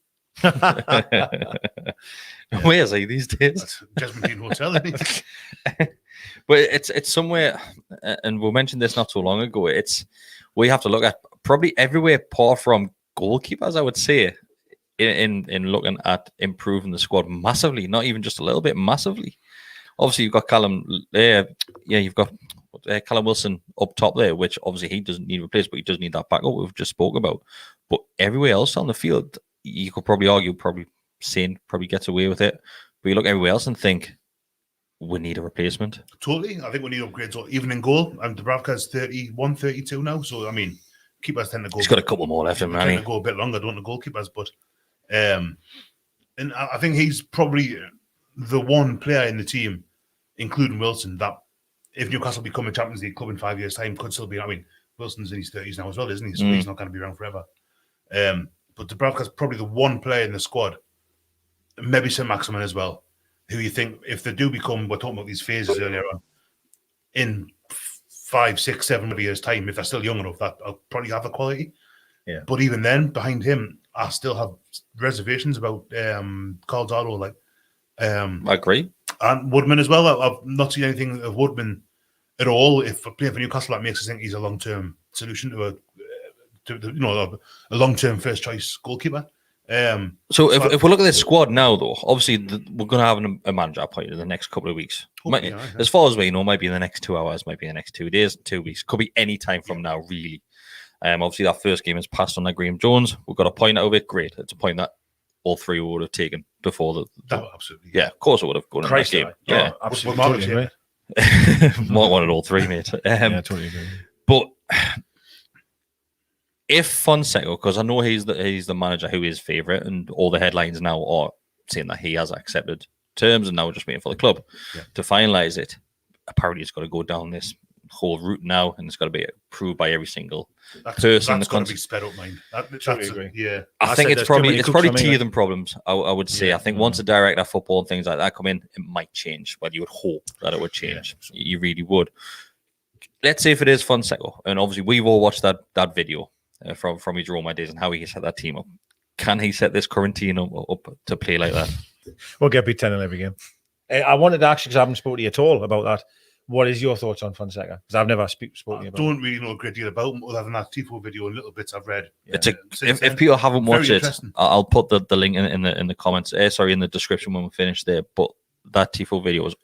Speaker 1: Where is he these days?
Speaker 2: Jasmine Hotel.
Speaker 1: But it's somewhere, and we mentioned this not so long ago. We have to look at probably everywhere apart from goalkeepers. I would say in looking at improving the squad massively, not even just a little bit, massively. Obviously, you've got Callum. You've got Callum Wilson up top there, which obviously he doesn't need replaced, but he does need that backup we've just spoke about. But everywhere else on the field, you could probably argue, Saint probably gets away with it. But you look everywhere else and think, we need a replacement.
Speaker 2: Totally. I think we need upgrades, even in goal. And Dubravka's 31, 32 now. So, I mean, keepers tend to go.
Speaker 1: He's got a couple more left in him,
Speaker 2: tend to go a bit longer, don't the goalkeepers? But, and I think he's probably the one player in the team, including Wilson, that if Newcastle become a Champions League club in 5 years' time, could still be. I mean, Wilson's in his 30s now as well, isn't he? So he's not going to be around forever. But Dubravka's probably the one player in the squad, maybe Saint-Maximin as well, who you think, if they do become, we're talking about these phases earlier on, in 5, 6, 7 years' time, if they're still young enough, that I'll probably have a quality.
Speaker 3: Yeah.
Speaker 2: But even then, behind him, I still have reservations about Caldado.
Speaker 1: I agree.
Speaker 2: And Woodman as well. I've not seen anything of Woodman at all. If playing for Newcastle, that makes us think he's a long-term solution to a long-term first-choice goalkeeper.
Speaker 1: So if we look at this squad now, though, obviously we're going to have a manager appointed in the next couple of weeks. As far as we know, might be in the next 2 hours, might be in the next 2 days, 2 weeks. Could be any time from now, really. Obviously, that first game is passed on that Graeme Jones. We've got a point out of it. Great. It's a point that all three would have taken before the
Speaker 2: absolutely.
Speaker 1: Yeah, of course it would have gone in that game.
Speaker 3: Absolutely.
Speaker 1: Might want it all three, mate.
Speaker 3: Yeah, I totally agree.
Speaker 1: But if Fonseca, because I know he's the manager who is favourite, and all the headlines now are saying that he has accepted terms, and now we're just waiting for the club to finalise it. Apparently, it's got to go down this whole route now, and it's got to be approved by every single person in the
Speaker 2: That's got to
Speaker 1: country.
Speaker 2: be sped up, mine.
Speaker 3: Totally agree.
Speaker 2: Yeah,
Speaker 1: I think it's probably teething problems. I would say.
Speaker 3: Yeah.
Speaker 1: I think once a director of football and things like that come in, it might change. Well, you would hope that it would change.
Speaker 2: Yeah.
Speaker 1: You really would. Let's say if it is Fonseca, and obviously we've all watched that video from his Roma days and how he set that team up. Can he set this current team up to play like that?
Speaker 3: We'll get beat 10 in every game. I wanted to actually, because I haven't spoken to you at all about that. What is your thoughts on Fonseca? Because I've never spoken to you about.
Speaker 2: I don't really know a great deal about him other than that Tifo video and little bits I've read.
Speaker 1: If people haven't watched it,
Speaker 2: interesting.
Speaker 1: I'll put the link in the comments. In the description when we finish there. But that Tifo video was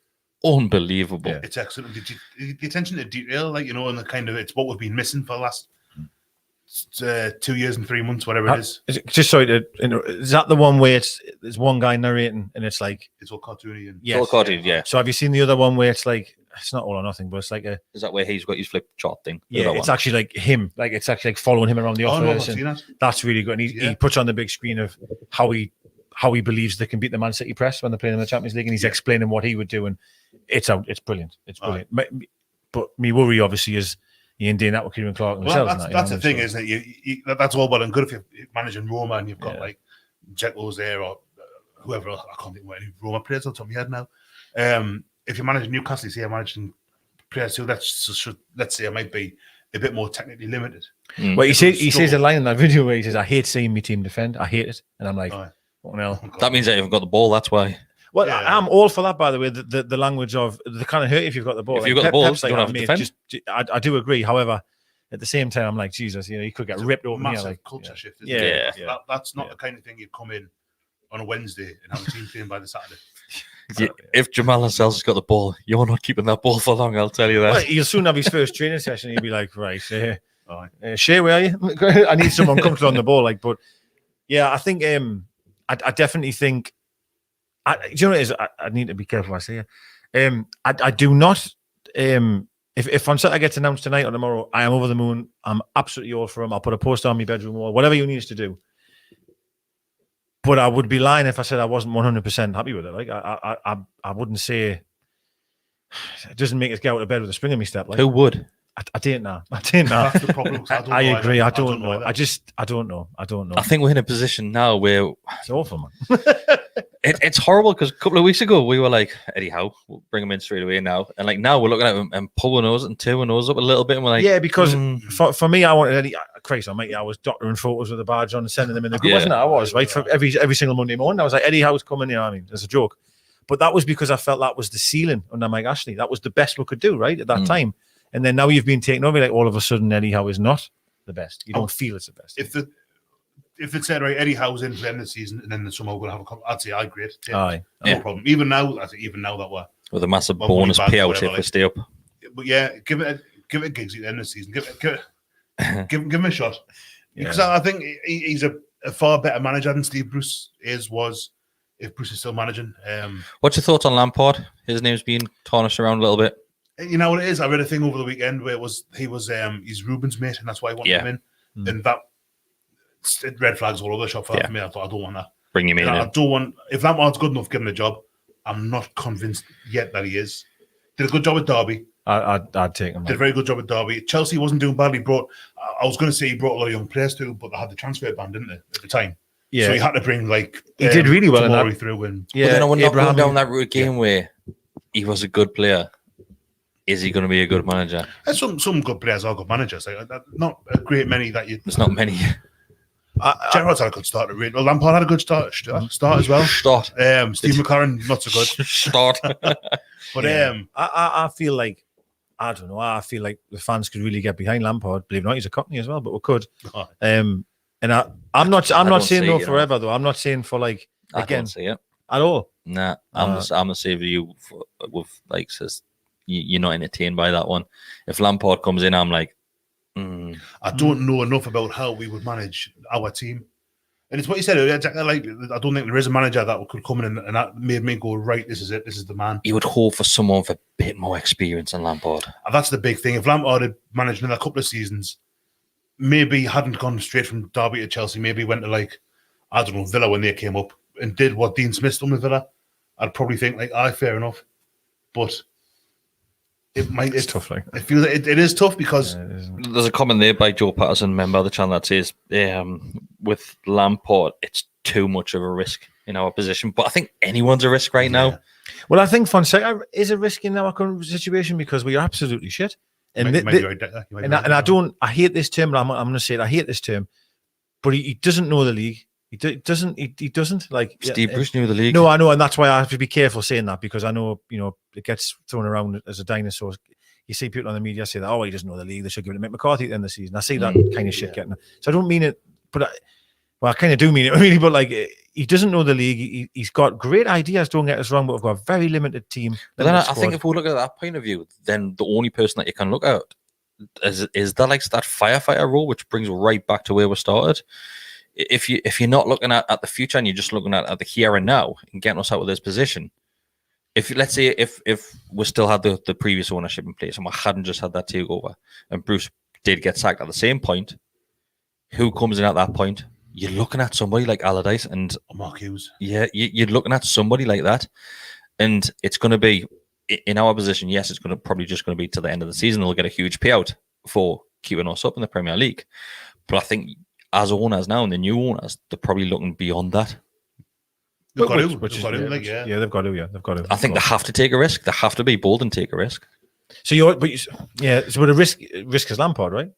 Speaker 1: unbelievable.
Speaker 2: Yeah. It's excellent. The attention to detail, and the kind of it's what we've been missing for the last 2 years and 3 months, whatever it is.
Speaker 3: Just sorry to is that the one where there's one guy narrating and it's like
Speaker 2: it's all cartoony and
Speaker 3: yes.
Speaker 1: All cartoon, yeah.
Speaker 3: So have you seen the other one where it's like it's not all or nothing, but it's like a
Speaker 1: Is that where he's got his flip chart thing?
Speaker 3: yeah, it's actually like him, like it's actually like following him around the
Speaker 2: Oh no, I've
Speaker 3: office.
Speaker 2: seen
Speaker 3: And
Speaker 2: that.
Speaker 3: that's really good. And he puts on the big screen of how he believes they can beat the Man City press when they're playing in the Champions League, and he's explaining what he would do, and it's brilliant. It's brilliant. But me worry obviously is you ain't doing that with Kieran Clark
Speaker 2: Well,
Speaker 3: themselves.
Speaker 2: that's the thing, isn't it? That's all well and good if you're managing Roma and you've got like Jekyll's there or whoever else. I can't think of any Roma players on top of my head now. If you're managing Newcastle, you see, you're managing players who let's say it might be a bit more technically limited.
Speaker 3: Well, he says a line in that video where he says, "I hate seeing my team defend. I hate it," and I'm like, "What the hell?"
Speaker 1: That means that you've got the ball. That's why.
Speaker 3: Well, I'm all for that, by the way. The language of the kind of hurt if you've got the ball.
Speaker 1: If you've got the ball, you don't have to defend.
Speaker 3: I do agree. However, at the same time, I'm like, Jesus, you could get ripped open.
Speaker 2: Massive
Speaker 3: here,
Speaker 2: culture shift.
Speaker 3: Isn't it?
Speaker 2: That's not the kind of thing you'd come in on a Wednesday and have a team playing by the Saturday.
Speaker 1: If Jamal Lascelles has got the ball, you're not keeping that ball for long. I'll tell you that.
Speaker 3: Well, he'll soon have his first training session. He'll be like, right, Shay, where are you? I need someone comfortable on the ball. Like, but yeah, I think I definitely think. Do you know what it is? I need to be careful what I say. I do not. If Fonseca gets announced tonight or tomorrow, I am over the moon. I'm absolutely all for him. I'll put a poster on my bedroom wall, whatever you need us to do. But I would be lying if I said I wasn't 100% happy with it. Like I wouldn't say it doesn't make us get out of bed with a spring in my step. Like
Speaker 1: Who would?
Speaker 3: I didn't know. That's
Speaker 2: the problem.
Speaker 3: I agree. I don't know. I don't know.
Speaker 1: I think we're in a position now where
Speaker 3: it's awful, man.
Speaker 1: It's horrible because a couple of weeks ago we were like, Eddie Howe, we'll bring him in straight away now. And like now we're looking at him and pulling nose and tearing nose up a little bit. And we're like,
Speaker 3: yeah, because for me, I wanted Eddie. Christ, I was doctoring photos with a badge on and sending them in the group, wasn't it? I was right for every single Monday morning. I was like, Eddie Howe's coming. You know what I mean? It's a joke, but that was because I felt that was the ceiling under Mike Ashley. That was the best we could do right at that time. And then now you've been taken over. Like all of a sudden, Eddie Howe is not the best. You don't feel it's the best.
Speaker 2: If it said right, Eddie Howe's in for the end of the season, and then somehow we're going to have I'd say I great.
Speaker 3: Aye,
Speaker 2: no problem. Even now, I think that we're
Speaker 1: with a massive bonus payout if we stay up.
Speaker 2: But yeah, give it a gigs at the end of the season. Give him a shot because I think he's a far better manager than Steve Bruce was. If Bruce is still managing,
Speaker 1: what's your thoughts on Lampard? His name's been tarnished around a little bit.
Speaker 2: You know what it is? I read a thing over the weekend where he was he's Ruben's mate, and that's why I wanted him in. And that red flags all over the shop for me. I thought I don't want that.
Speaker 1: Bring him in.
Speaker 2: I don't want if Lampard's good enough, give him a job. I'm not convinced yet that he is. Did a good job at Derby.
Speaker 3: I'd take him.
Speaker 2: Did a very good job at Derby. Chelsea wasn't doing badly. I was going to say he brought a lot of young players too, but they had the transfer ban, didn't they, at the time? Yeah. So he had to bring he
Speaker 3: did really well in that.
Speaker 2: Through and
Speaker 1: but then we're not going down that route again where he was a good player. Is he going to be a good manager?
Speaker 2: And some good players are good managers. Like, not a great many that you.
Speaker 1: There's not many.
Speaker 2: Gerrard's had a good start. Lampard had a good start as well. Steve McLaren not so good.
Speaker 1: Start.
Speaker 2: But
Speaker 3: I feel like I don't know. I feel like the fans could really get behind Lampard. Believe it or not, he's a Cockney as well, but we could. And I'm not saying no forever though. I'm not saying for like again.
Speaker 1: I don't see it
Speaker 3: at all.
Speaker 1: Nah, I'm the same with you. With like says you're not entertained by that one. If Lampard comes in, I'm like.
Speaker 2: I don't know enough about how we would manage our team. And it's what you said earlier. Like, I don't think there is a manager that could come in and that made me go, right, this is it. This is the man.
Speaker 1: You would hope for someone with a bit more experience than Lampard.
Speaker 2: And that's the big thing. If Lampard had managed another couple of seasons, maybe hadn't gone straight from Derby to Chelsea, maybe went to, like, I don't know, Villa when they came up and did what Dean Smith's done with Villa, I'd probably think, like, fair enough. But it's
Speaker 3: tough. Like,
Speaker 2: I feel it is tough because
Speaker 1: there's a comment there by Joe Patterson, member of the channel, that says with Lampard, it's too much of a risk in our position. But I think anyone's a risk right now.
Speaker 3: Well, I think Fonseca is a risk in our current situation because we are absolutely shit. And I hate this term, but I'm going to say it. I hate this term, but he doesn't know the league. He doesn't like
Speaker 1: Steve Bruce knew the league.
Speaker 3: No, I know, and that's why I have to be careful saying that because I know it gets thrown around as a dinosaur. You see people on the media say that, oh, he doesn't know the league. They should give it to Mick McCarthy at the end of the season. I see that kind of shit getting. So I don't mean it, but I kind of do mean it really. But like, he doesn't know the league. He's got great ideas. Don't get us wrong, but we've got a very limited team.
Speaker 1: But then I think if we look at that point of view, then the only person that you can look at is that like that firefighter role, which brings us back to where we started. If you're not looking at the future and you're just looking at the here and now and getting us out of this position, let's say if we still had the previous ownership in place and we hadn't just had that takeover and Bruce did get sacked at the same point, who comes in at that point? You're looking at somebody like Allardyce and
Speaker 2: Mark Hughes.
Speaker 1: Yeah, you're looking at somebody like that, and it's going to be in our position. Yes, it's going to be to the end of the season. They'll get a huge payout for keeping us up in the Premier League, but I think, as owners now and the new owners, they're probably looking beyond that.
Speaker 2: They've got to.
Speaker 3: They've got to.
Speaker 1: I think they have to take a risk. They have to be bold and take a risk.
Speaker 3: So So a risk is Lampard, right?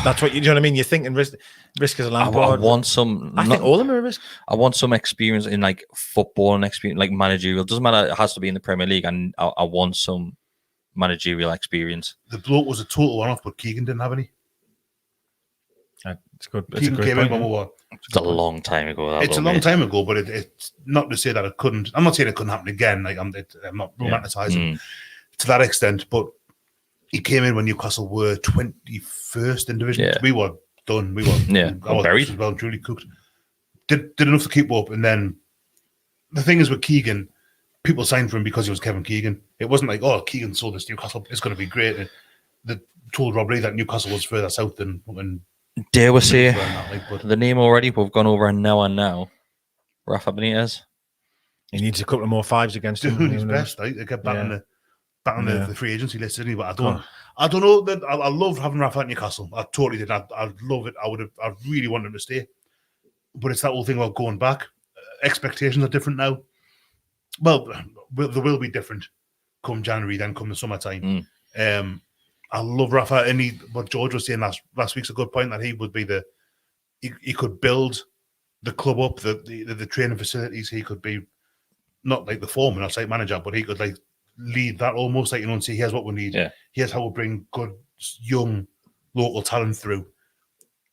Speaker 3: That's what you know what I mean. You're thinking risk is Lampard.
Speaker 1: I want some.
Speaker 3: I think all of them are a risk.
Speaker 1: I want some experience in like football and experience, like managerial. Doesn't matter. It has to be in the Premier League, and I want some managerial experience.
Speaker 2: The bloke was a total one-off, but Keegan didn't have any.
Speaker 3: It's good.
Speaker 2: Keegan came in when we were.
Speaker 1: It's a long time ago.
Speaker 2: It's a long time ago, but it's not to say that it couldn't. I'm not saying it couldn't happen again. Like I'm not romanticizing to that extent, but he came in when Newcastle were 21st in division.
Speaker 1: Yeah.
Speaker 2: We were done. We were
Speaker 1: buried.
Speaker 2: Well, truly cooked. Did enough to keep up, and then the thing is with Keegan, people signed for him because he was Kevin Keegan. It wasn't like, oh, Keegan sold this Newcastle, it's going to be great. They told Rob Lee that Newcastle was further south than.
Speaker 1: Dare we say the name already? We've gone over an hour now. Rafa Benitez.
Speaker 3: He needs a couple of more fives against him.
Speaker 2: Doing his best. They get back on the free agency list, didn't he? But I don't know that I love having Rafa at Newcastle. I totally did. I love it. I really want him to stay. But it's that whole thing about going back. Expectations are different now. Well, they will be different come January, then come the summertime. I love Rafa, and what George was saying last week's a good point, that he would be he could build the club up, the training facilities. He could be not like the foreman or site manager, but he could like lead that almost, like, and say, here's what we need. Yeah. Here's how we bring good young local talent through.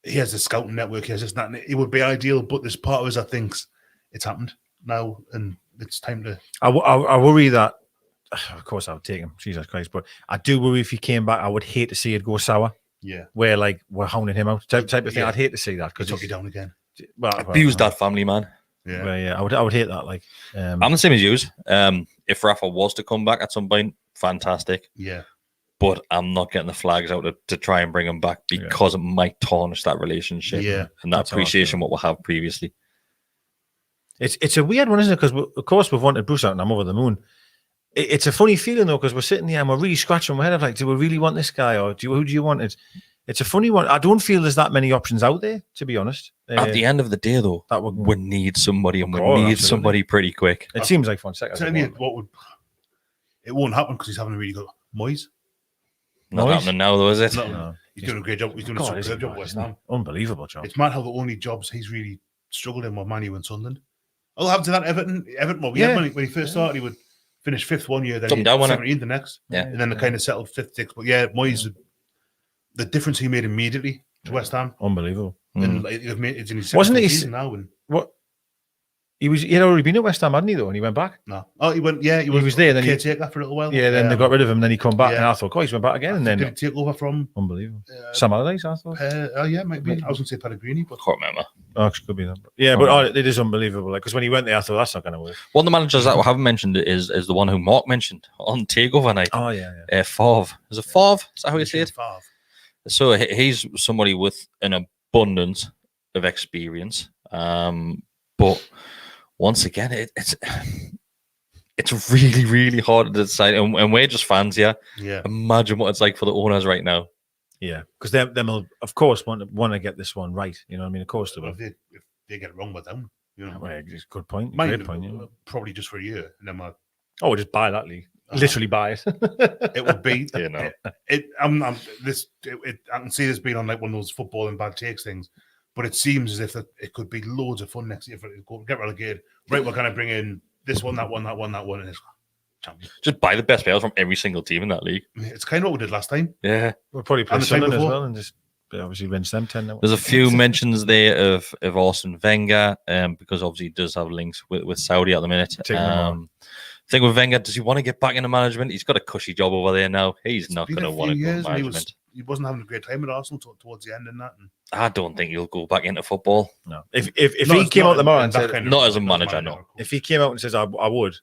Speaker 2: Here's the scouting network. Here's this, that, and it would be ideal. But there's part of us that thinks it's happened now, and it's time to.
Speaker 3: I worry that. Of course, I would take him. Jesus Christ! But I do worry if he came back. I would hate to see it go sour.
Speaker 2: Yeah,
Speaker 3: where like we're hounding him out, type of thing. Yeah. I'd hate to see that because
Speaker 2: he took you down again.
Speaker 1: Abused that family, man.
Speaker 3: Yeah, I would hate that. Like,
Speaker 1: I'm the same as you. If Rafa was to come back at some point, fantastic.
Speaker 2: Yeah,
Speaker 1: but I'm not getting the flags out to try and bring him back because it might tarnish that relationship.
Speaker 2: Yeah,
Speaker 1: and that appreciation what we have previously.
Speaker 3: It's a weird one, isn't it? Because of course we've wanted Bruce out, and I'm over the moon. It's a funny feeling though, because we're sitting here and we're really scratching our head of like, do we really want this guy, or who do you want? It's a funny one. I don't feel there's that many options out there, to be honest.
Speaker 1: At the end of the day, though, we need somebody, and we need somebody pretty quick.
Speaker 3: It seems like Fonseca.
Speaker 2: It won't happen because he's having a really good Moyes.
Speaker 1: Not happening now, though, is it?
Speaker 2: No. He's doing a great job. He's doing a superb job at West Ham.
Speaker 3: Unbelievable job.
Speaker 2: It's mad how the only jobs he's really struggled in were Man U and Sunderland. What happened to that Everton? Well, when he first started, he would finish 5th one year, then 17th the next, and then they kind of settled 5th, 6th. But yeah, Moyes, the difference he made immediately to West Ham,
Speaker 3: unbelievable.
Speaker 2: And it's in his
Speaker 3: wasn't it
Speaker 2: season now? And
Speaker 3: what He had already been at West Ham, hadn't he, though? And he went back.
Speaker 2: No. Oh, he went. Yeah, he
Speaker 3: was there. Then
Speaker 2: caretaker for a little while.
Speaker 3: Yeah, then they got rid of him. And then he come back,
Speaker 2: yeah.
Speaker 3: and I thought, he's went back again. And then
Speaker 2: did he take over from
Speaker 3: unbelievable. Sam Allardyce, I thought.
Speaker 2: Oh yeah, maybe. I was going to say Pellegrini, but
Speaker 1: Can't remember.
Speaker 3: Oh, it could be that. Yeah, but it is unbelievable. Like, because when he went there, I thought that's not going to work.
Speaker 1: One of the managers that we haven't mentioned is the one who Mark mentioned on Takeover night.
Speaker 3: Oh yeah.
Speaker 1: Favre. Is it Favre? Is that how you say it?
Speaker 2: Favre.
Speaker 1: So he's somebody with an abundance of experience, but once again, it's really, really hard to decide, and we're just fans here.
Speaker 2: Yeah.
Speaker 1: Imagine what it's like for the owners right now.
Speaker 3: Yeah, because they'll of course want to get this one right. You know what I mean? Of course they will.
Speaker 2: If they get it wrong with them, you know.
Speaker 3: Well, it's a good point.
Speaker 2: Mine,
Speaker 3: Great point. Yeah.
Speaker 2: Probably just for a year, and then
Speaker 3: we'll just buy that league. Literally buy it.
Speaker 2: It would be.
Speaker 1: You know.
Speaker 2: I can see this being on like one of those football and bad takes things, but it seems as if it could be loads of fun next year if it get relegated. Right, we're going to bring in this one, that one, and it's champion.
Speaker 1: Just buy the best players from every single team in that league.
Speaker 2: It's kind of what we did last time.
Speaker 1: Yeah.
Speaker 3: We'll probably play
Speaker 2: And the time
Speaker 3: Sunderland as
Speaker 2: before.
Speaker 3: well and just obviously rinse them 10.
Speaker 1: There's a few mentions there of Arsene Wenger, because obviously he does have links with Saudi at the minute. Thing with Wenger, does he want to get back into management? He's got a cushy job over there now. He's not going to want to go into management.
Speaker 2: He wasn't having a great time at Arsenal towards the end and that. And
Speaker 1: I don't think he'll go back into football.
Speaker 3: No. If he came out tomorrow and said,
Speaker 1: not as a mmanager, no.
Speaker 3: If he came out and says, I would.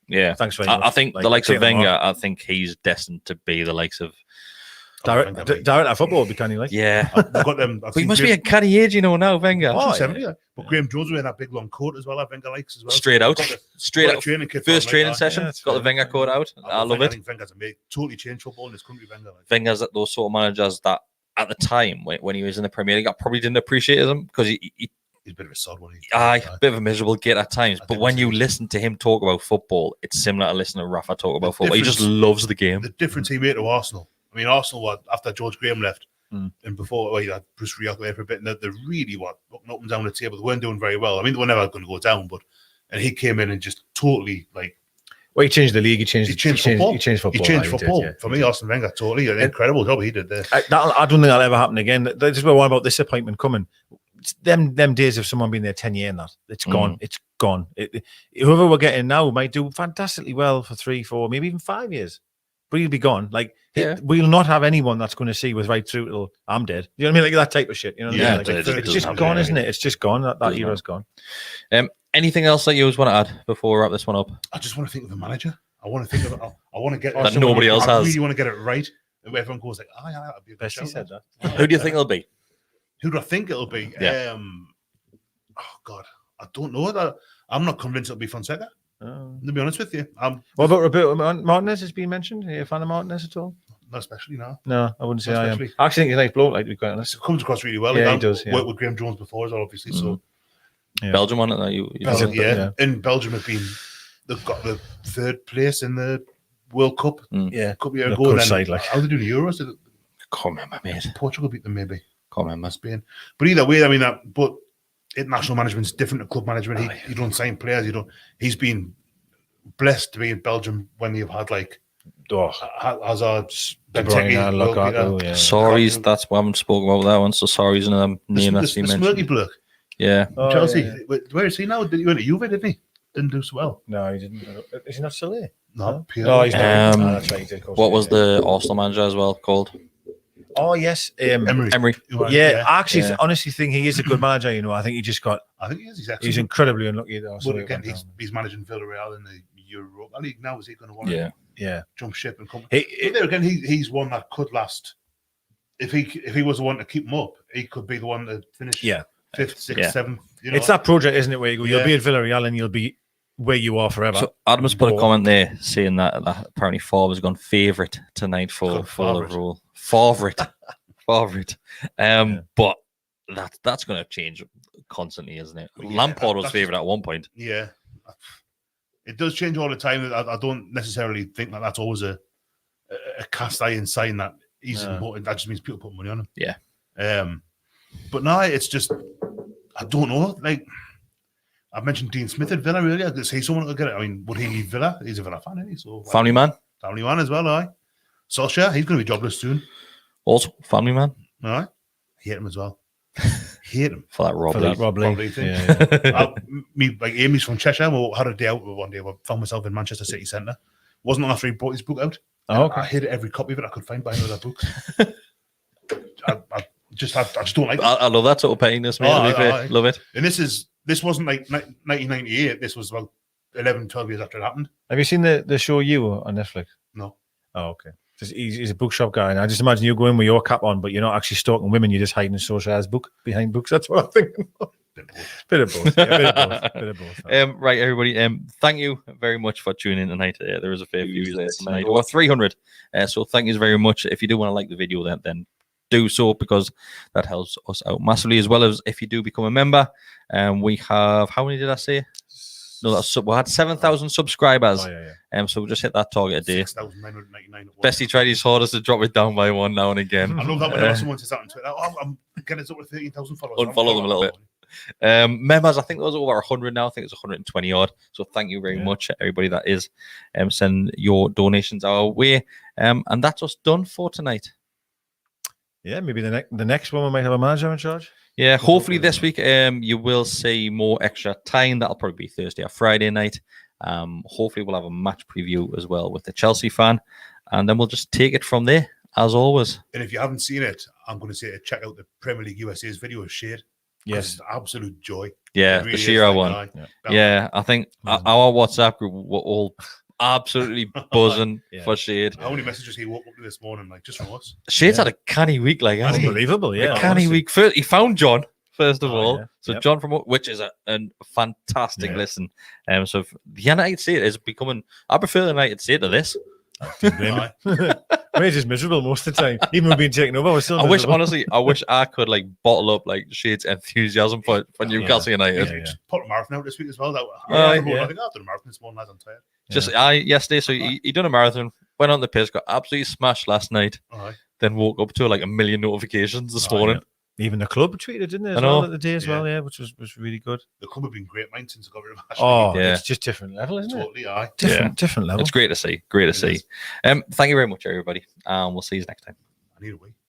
Speaker 1: Yeah.
Speaker 3: Thanks very much.
Speaker 1: I think the likes of Wenger, I think he's destined to be the likes of
Speaker 3: Director football would be kind of like.
Speaker 1: Yeah.
Speaker 2: I've got them.
Speaker 1: But he must be a canny age, now, Wenger.
Speaker 2: Oh, 70, yeah. But Graeme Jones wearing that big long coat as well. I Wenger likes as well.
Speaker 1: Straight out.
Speaker 2: Training kit
Speaker 1: First training
Speaker 2: like
Speaker 1: session. Got the Wenger coat out. I love it.
Speaker 2: I think Wenger's totally changed football in this country.
Speaker 1: Wenger's those sort of managers that at the time when he was in the Premier League, I probably didn't appreciate him because he's
Speaker 2: a bit of a sod one.
Speaker 1: A bit of a miserable git at times. But when you listen to him talk about football, it's similar to listening to Rafa talk about football. He just loves the game.
Speaker 2: The difference he made to Arsenal. I mean, Arsenal, after George Graham left, and before he had Bruce Rioch there for a bit, and they really looking up and down the table. They weren't doing very well. I mean, they were never going to go down, and he came in and just totally
Speaker 3: Well, he changed the league. He changed football.
Speaker 2: He changed football. For me, Arsene Wenger, totally an incredible job he did there.
Speaker 3: I don't think that'll ever happen again. There's one about this appointment coming. It's them days of someone being there 10 years and that. It's gone. It's gone. Whoever we're getting now might do fantastically well for 3, 4, maybe even 5 years. But he'll be gone. We'll not have anyone that's going to see with right through till I'm dead. You know what I mean? Like that type of shit. You know what I mean? It's just gone, isn't it? It's just gone. That era's gone.
Speaker 1: Anything else that you always want to add before we wrap this one up?
Speaker 2: I just want to think of a manager. I want to think of it. I want to get
Speaker 1: that nobody else has.
Speaker 2: I really want to get it right. And everyone goes like, "Oh, yeah, that'd be a good
Speaker 3: Besty said that.
Speaker 1: Who do you think it'll be?
Speaker 2: Who do I think it'll be?
Speaker 1: Yeah.
Speaker 2: Oh God, I don't know. I'm not convinced it'll be Fonseca. To be honest with you,
Speaker 3: what about Roberto Martinez? Has been mentioned. Are you a fan of Martinez at all?
Speaker 2: Not especially, no.
Speaker 3: No, I wouldn't say I am. I actually think he's a nice bloke. Like to be quite honest,
Speaker 2: it comes across really well.
Speaker 3: Yeah, he does.
Speaker 2: Worked with Graeme Jones before as well, obviously. So
Speaker 1: Belgium on it.
Speaker 2: In Belgium have been. They've got the 3rd place in the World Cup.
Speaker 3: Yeah,
Speaker 2: a couple of years ago.
Speaker 3: Side, like.
Speaker 2: How they do the Euros?
Speaker 1: Can't remember, mate.
Speaker 2: Portugal beat them, maybe.
Speaker 1: Can't remember.
Speaker 2: Spain. But either way, I mean but international management's different to club management. You don't sign players. He's been blessed to be in Belgium when you've had Hazard,
Speaker 1: Sorry's, that's why I haven't spoken about that one. So Sorry's another name that's been mentioned.
Speaker 2: Smirky bloke.
Speaker 1: Yeah.
Speaker 2: Chelsea. Yeah. Where is he now? He went to Juve, didn't he? Didn't do so well.
Speaker 3: No, he didn't. Is he not still there?
Speaker 2: No,
Speaker 3: he's not. That's right,
Speaker 1: what was the Arsenal manager as well called?
Speaker 3: Oh yes,
Speaker 2: Emery.
Speaker 3: Yeah, I actually honestly think he is a good manager. I think he just got.
Speaker 2: I think he is.
Speaker 3: He's incredibly unlucky.
Speaker 2: But again, he's managing Villarreal in the Europa League now. Is he going to want to jump ship and come? But there again, he's one that could last. If he was the one to keep him up, he could be the one to finish. 5th, 6th, 7th.
Speaker 3: It's that project, isn't it? Where you go, you'll be at Villarreal and you'll be where you are forever.
Speaker 1: So Adam's put a comment there saying that apparently Favre has gone favourite tonight for the rule. Favourite. But that's going to change constantly, isn't it? Lampard was favourite at one point.
Speaker 2: Yeah, it does change all the time. I don't necessarily think that that's always a cast iron sign that he's important. That just means people put money on him.
Speaker 1: Yeah.
Speaker 2: But no, it's just I don't know. Like I've mentioned Dean Smith at Villa. Really, I could say someone will get it. I mean, would he leave Villa? He's a Villa fan, isn't he? So
Speaker 1: family man
Speaker 2: as well. Aye. Solskjaer, he's going to be jobless soon.
Speaker 1: Also family man.
Speaker 2: All right, I hate him as well. hate him
Speaker 1: for that Rob
Speaker 3: For
Speaker 1: Lee.
Speaker 3: that Rob Lee.
Speaker 2: Probably thing.
Speaker 3: Yeah.
Speaker 2: Like Amy's from Cheshire. We had a day out one day. I found myself in Manchester City Centre. Wasn't long after he brought his book out.
Speaker 3: Oh, okay.
Speaker 2: I hated every copy of it I could find behind other books. I just don't like it.
Speaker 1: I love that sort of pettiness, mate.
Speaker 2: Oh,
Speaker 1: to be fair.
Speaker 2: I-
Speaker 1: Love it.
Speaker 2: And this wasn't like 1998. This was about 11, 12 years after it happened.
Speaker 3: Have you seen the show You on Netflix?
Speaker 2: No.
Speaker 3: Oh, okay. He's a bookshop guy, and I just imagine you go in with your cap on, but you're not actually stalking women. You're just hiding a socialized book behind books. That's what I'm thinking. Bit of both. Yeah, bit of both.
Speaker 1: Right, everybody. Thank you very much for tuning in tonight. There is a fair few there tonight, over 300. So thank you very much. If you do want to like the video, then do so, because that helps us out massively. As well as if you do become a member, we have, how many did I say? No, we had 7,000 subscribers.
Speaker 3: Oh, yeah.
Speaker 1: So we'll just hit that target a day.
Speaker 2: 6,999.
Speaker 1: Besty tried his hardest to drop it down by one now and again.
Speaker 2: I love that when someone says that on Twitter. Oh, I'm getting up to 13,000 followers.
Speaker 1: Unfollow them a little bit. Members, I think there was over 100 now. I think it's 120 odd. So thank you very much, everybody that is. Send your donations our way. And that's us done for tonight.
Speaker 3: Yeah, maybe the next one we might have a manager in charge.
Speaker 1: Yeah, hopefully this week you will see more extra time. That'll probably be Thursday or Friday night. Hopefully we'll have a match preview as well with the Chelsea fan, and then we'll just take it from there as always.
Speaker 2: And if you haven't seen it, I'm going to say check out the Premier League USA's video of Shade.
Speaker 3: Yes,
Speaker 2: it's absolute joy.
Speaker 1: Yeah,
Speaker 2: It really
Speaker 1: the
Speaker 2: is,
Speaker 1: Shearer
Speaker 2: like,
Speaker 1: one.
Speaker 2: aye.
Speaker 1: Yeah, I think our WhatsApp group were all absolutely buzzing for Shade.
Speaker 2: How many messages he woke up to this morning, like just from us?
Speaker 1: Shade's had a canny week, like hasn't he?
Speaker 3: unbelievable. Yeah,
Speaker 1: A canny week. First, he found John. First of all,
Speaker 3: yeah.
Speaker 1: so
Speaker 3: Yep.
Speaker 1: John from which is a fantastic listen. So if the United State is becoming, I prefer the United State to this.
Speaker 3: We're just miserable most of the time. Even we've been taken over, we're still
Speaker 1: I wish,
Speaker 3: miserable.
Speaker 1: honestly, I wish I could like bottle up like Shade's enthusiasm for Newcastle United.
Speaker 3: Yeah.
Speaker 2: Just put a marathon out this week as well.
Speaker 1: Aye,
Speaker 2: I think I've done a marathon this morning, lads. I'm tired.
Speaker 1: Just yesterday, so he done a marathon, went on the piss, got absolutely smashed last night,
Speaker 2: Aye.
Speaker 1: then woke up to like a million notifications this morning.
Speaker 3: Even the club tweeted, didn't they,
Speaker 1: I know.
Speaker 3: the day as well, which was really good.
Speaker 2: The club have been great, mine, since I got rid of Ashley.
Speaker 3: Oh,
Speaker 1: Yeah.
Speaker 3: it's just different level, isn't it?
Speaker 2: Totally, aye.
Speaker 3: Different level.
Speaker 1: It's great to see. Great to see. Thank you very much, everybody. We'll see you next time.
Speaker 2: I need a wee.